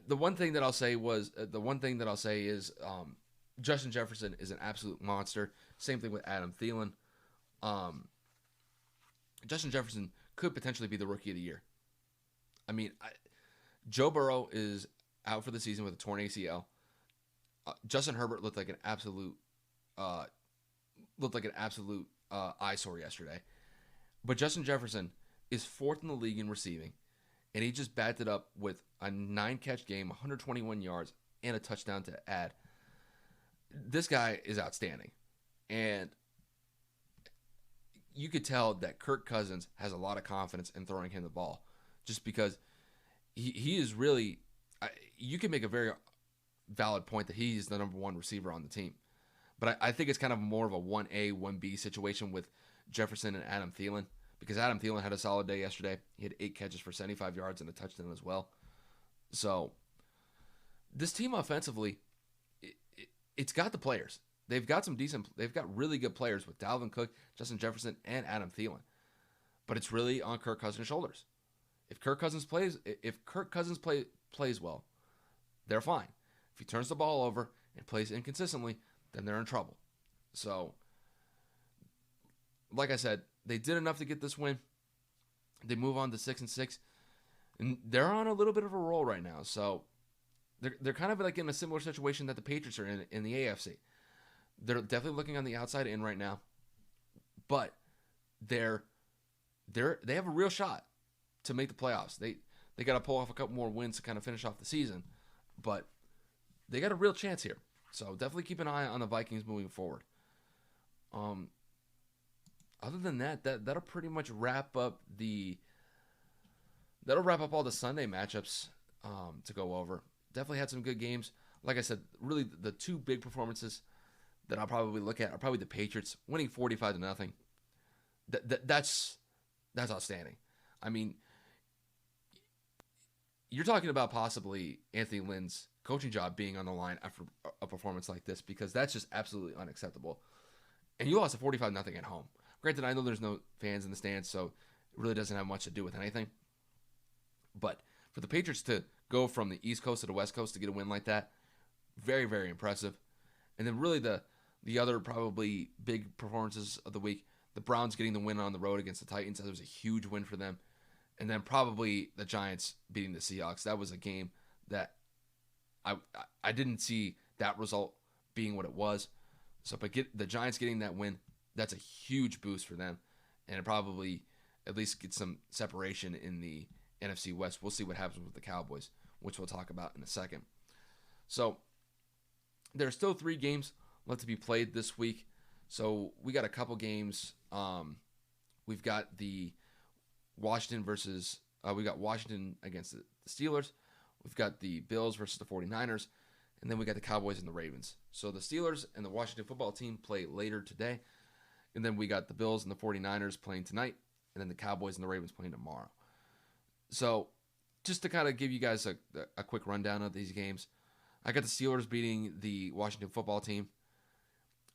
The one thing that I'll say is Justin Jefferson is an absolute monster. Same thing with Adam Thielen. Justin Jefferson could potentially be the rookie of the year. I mean, Joe Burrow is out for the season with a torn ACL. Justin Herbert looked like an absolute eyesore yesterday. But Justin Jefferson is 4th in the league in receiving, and he just backed it up with a 9-catch game, 121 yards, and a touchdown to add. This guy is outstanding. And you could tell that Kirk Cousins has a lot of confidence in throwing him the ball, just because he is really you can make a very valid point that he's the number 1 receiver on the team. But I think it's kind of more of a 1A, 1B situation with Jefferson and Adam Thielen, because Adam Thielen had a solid day yesterday. He had 8 catches for 75 yards and a touchdown as well. So this team offensively, it's got the players. They've got really good players with Dalvin Cook, Justin Jefferson, and Adam Thielen. But it's really on Kirk Cousins' shoulders. If Kirk Cousins plays well, they're fine. If he turns the ball over and plays inconsistently, then they're in trouble. So, like I said, they did enough to get this win. They move on to 6-6, and they're on a little bit of a roll right now. So, they're kind of like in a similar situation that the Patriots are in the AFC. They're definitely looking on the outside in right now, but they're they have a real shot to make the playoffs. They got to pull off a couple more wins to kind of finish off the season, but they got a real chance here. So definitely keep an eye on the Vikings moving forward. Other than that'll pretty much wrap up all the Sunday matchups to go over. Definitely had some good games. Like I said, really the two big performances that I'll probably look at are probably the Patriots winning 45-0. That's outstanding. I mean, you're talking about possibly Anthony Lynn's coaching job being on the line after a performance like this, because that's just absolutely unacceptable. And you lost a 45-0 at home. Granted, I know there's no fans in the stands, so it really doesn't have much to do with anything. But for the Patriots to go from the East Coast to the West Coast to get a win like that, very, very impressive. And then really the other probably big performances of the week, the Browns getting the win on the road against the Titans. That was a huge win for them. And then probably the Giants beating the Seahawks. That was a game that I didn't see that result being what it was. So, but the Giants getting that win, that's a huge boost for them. And it probably at least gets some separation in the NFC West. We'll see what happens with the Cowboys, which we'll talk about in a second. So, there are still 3 games left to be played this week. So, we got a couple games. We've got the Washington against the Steelers. We've got the Bills versus the 49ers. And then we got the Cowboys and the Ravens. So the Steelers and the Washington football team play later today. And then we got the Bills and the 49ers playing tonight. And then the Cowboys and the Ravens playing tomorrow. So just to kind of give you guys a quick rundown of these games, I got the Steelers beating the Washington football team.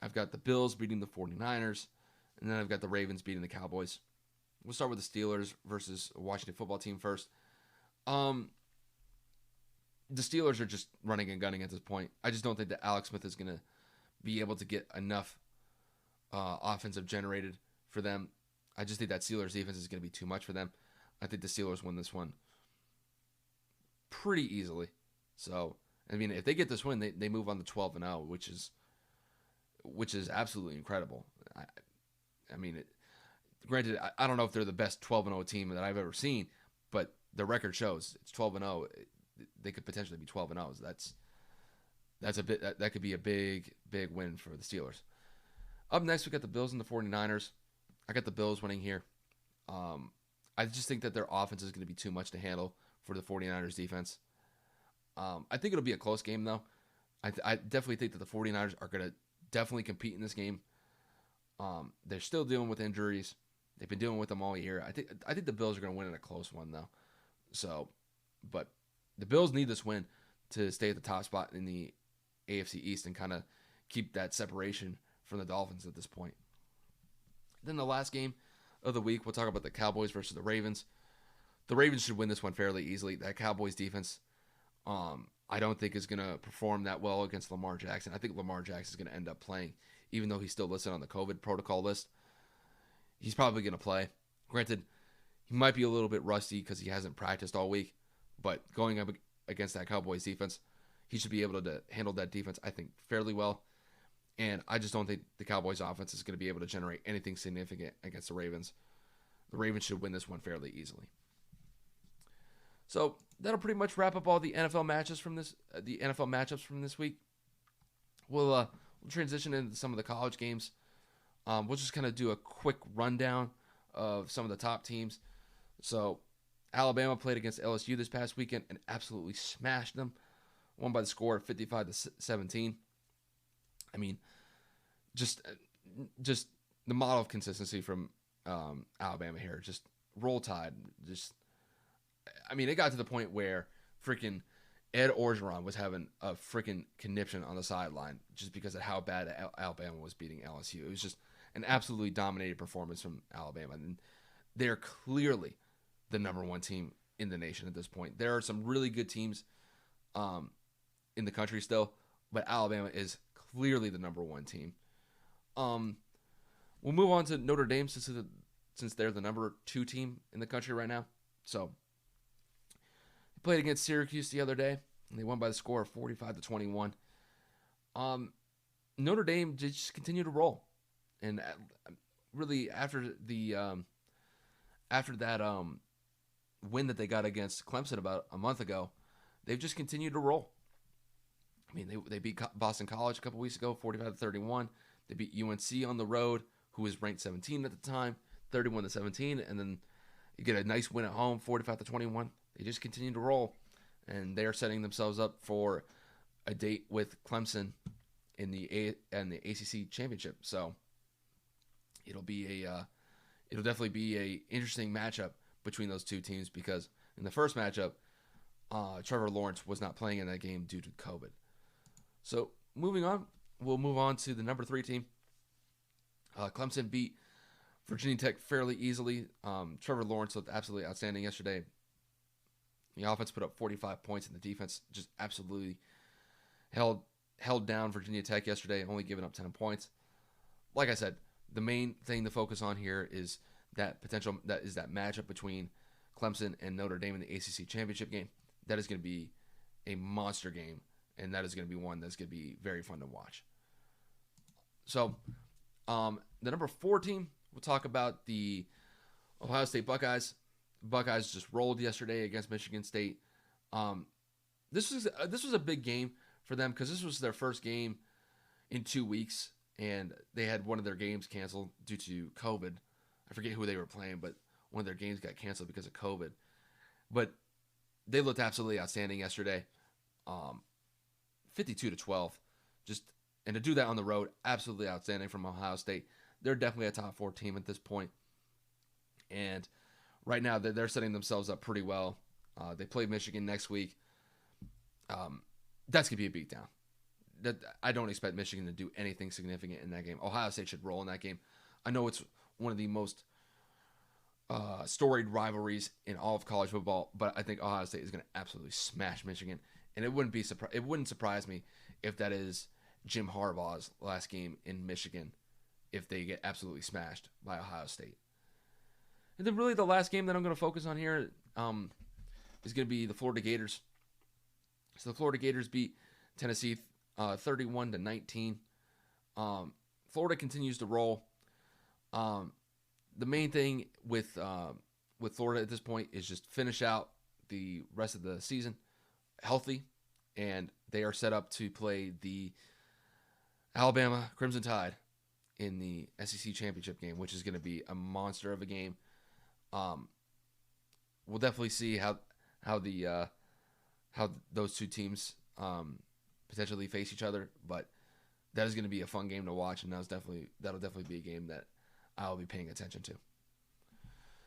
I've got the Bills beating the 49ers. And then I've got the Ravens beating the Cowboys. We'll start with the Steelers versus Washington football team first. The Steelers are just running and gunning at this point. I just don't think that Alex Smith is going to be able to get enough offensive generated for them. I just think that Steelers defense is going to be too much for them. I think the Steelers win this one pretty easily. So, I mean, if they get this win, they move on to 12-0, which is absolutely incredible. I mean, granted, I don't know if they're the best 12-0 team that I've ever seen, but the record shows it's 12-0. They could potentially be 12-0. That could be a big win for the Steelers. Up next, we got the Bills and the 49ers. I got the Bills winning here. I just think that their offense is going to be too much to handle for the 49ers defense. I think it'll be a close game, though. I definitely think that the 49ers are going to definitely compete in this game. They're still dealing with injuries. They've been dealing with them all year. I think the Bills are going to win in a close one, though. So, but the Bills need this win to stay at the top spot in the AFC East and kind of keep that separation from the Dolphins at this point. Then the last game of the week, we'll talk about the Cowboys versus the Ravens. The Ravens should win this one fairly easily. That Cowboys defense, I don't think is going to perform that well against Lamar Jackson. I think Lamar Jackson is going to end up playing, even though he's still listed on the COVID protocol list. He's probably going to play. Granted, he might be a little bit rusty because he hasn't practiced all week, but going up against that Cowboys defense, he should be able to handle that defense, I think, fairly well. And I just don't think the Cowboys offense is going to be able to generate anything significant against the Ravens. The Ravens should win this one fairly easily. So that'll pretty much wrap up all the NFL matches from this, the NFL matchups from this week. We'll transition into some of the college games. We'll just kind of do a quick rundown of some of the top teams. So Alabama played against LSU this past weekend and absolutely smashed them. Won by the score of 55-17. I mean, just the model of consistency from Alabama here. Just roll tide. It got to the point where freaking Ed Orgeron was having a freaking conniption on the sideline just because of how bad Alabama was beating LSU. It was just an absolutely dominated performance from Alabama. And they're clearly the number one team in the nation at this point. There are some really good teams in the country still, but Alabama is clearly the number one team. We'll move on to Notre Dame since they're the number 2 team in the country right now. So they played against Syracuse the other day, and they won by the score of 45-21. Notre Dame just continued to roll. And really after that win that they got against Clemson about a month ago, they've just continued to roll. I mean, they beat Boston College a couple weeks ago, 45-31. They beat UNC on the road, who was ranked 17 at the time, 31-17, and then you get a nice win at home, 45-21. They just continue to roll, and they are setting themselves up for a date with Clemson in the ACC championship. So it'll definitely be a interesting matchup between those two teams, because in the first matchup, Trevor Lawrence was not playing in that game due to COVID. So moving on, we'll move on to the number 3 team. Clemson beat Virginia Tech fairly easily. Trevor Lawrence looked absolutely outstanding yesterday. The offense put up 45 points, and the defense just absolutely held down Virginia Tech yesterday, only giving up 10 points. Like I said, the main thing to focus on here is that matchup between Clemson and Notre Dame in the ACC championship game. That is going to be a monster game, and that is going to be one that's going to be very fun to watch. So, the number 4 team, we'll talk about the Ohio State Buckeyes. Buckeyes just rolled yesterday against Michigan State. This was a big game for them because this was their first game in 2 weeks, and they had one of their games canceled due to COVID. I forget who they were playing, but one of their games got canceled because of COVID. But they looked absolutely outstanding yesterday, 52-12. And to do that on the road, absolutely outstanding from Ohio State. They're definitely a top 4 team at this point, and right now they're setting themselves up pretty well. They play Michigan next week. That's gonna be a beatdown. I don't expect Michigan to do anything significant in that game. Ohio State should roll in that game. I know it's one of the most storied rivalries in all of college football, but I think Ohio State is going to absolutely smash Michigan, and it wouldn't surprise me if that is Jim Harbaugh's last game in Michigan, if they get absolutely smashed by Ohio State. And then really the last game that I'm going to focus on here is going to be the Florida Gators. So the Florida Gators beat Tennessee 31-19. Florida continues to roll. The main thing with Florida at this point is just finish out the rest of the season healthy, and they are set up to play the Alabama Crimson Tide in the SEC championship game, which is going to be a monster of a game. We'll definitely see how those two teams potentially face each other, but that is going to be a fun game to watch, and that'll definitely be a game that I'll be paying attention to.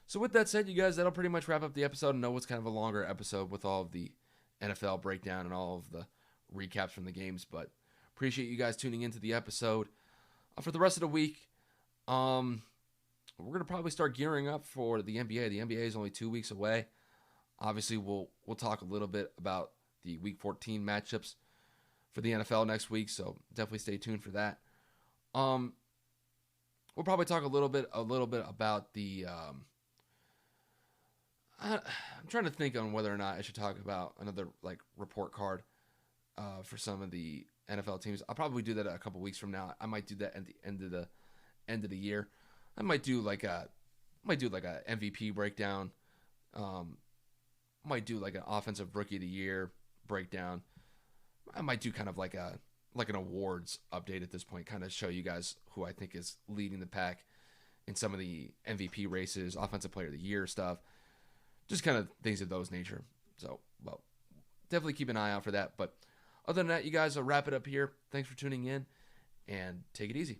So with that said, you guys, that'll pretty much wrap up the episode. I know it's kind of a longer episode with all of the NFL breakdown and all of the recaps from the games, but appreciate you guys tuning into the episode. For the rest of the week, we're going to probably start gearing up for the NBA. The NBA is only 2 weeks away. Obviously, we'll talk a little bit about the Week 14 matchups for the NFL next week, so definitely stay tuned for that. We'll probably talk a little bit about the. I'm trying to think on whether or not I should talk about another report card for some of the NFL teams. I'll probably do that a couple weeks from now. I might do that at the end of the year. I might do like a MVP breakdown. Might do like an offensive rookie of the year breakdown. I might do kind of like an awards update at this point, kind of show you guys who I think is leading the pack in some of the MVP races, offensive player of the year stuff, just kind of things of those nature. So, well, definitely keep an eye out for that. But other than that, you guys, I'll wrap it up here. Thanks for tuning in, and take it easy.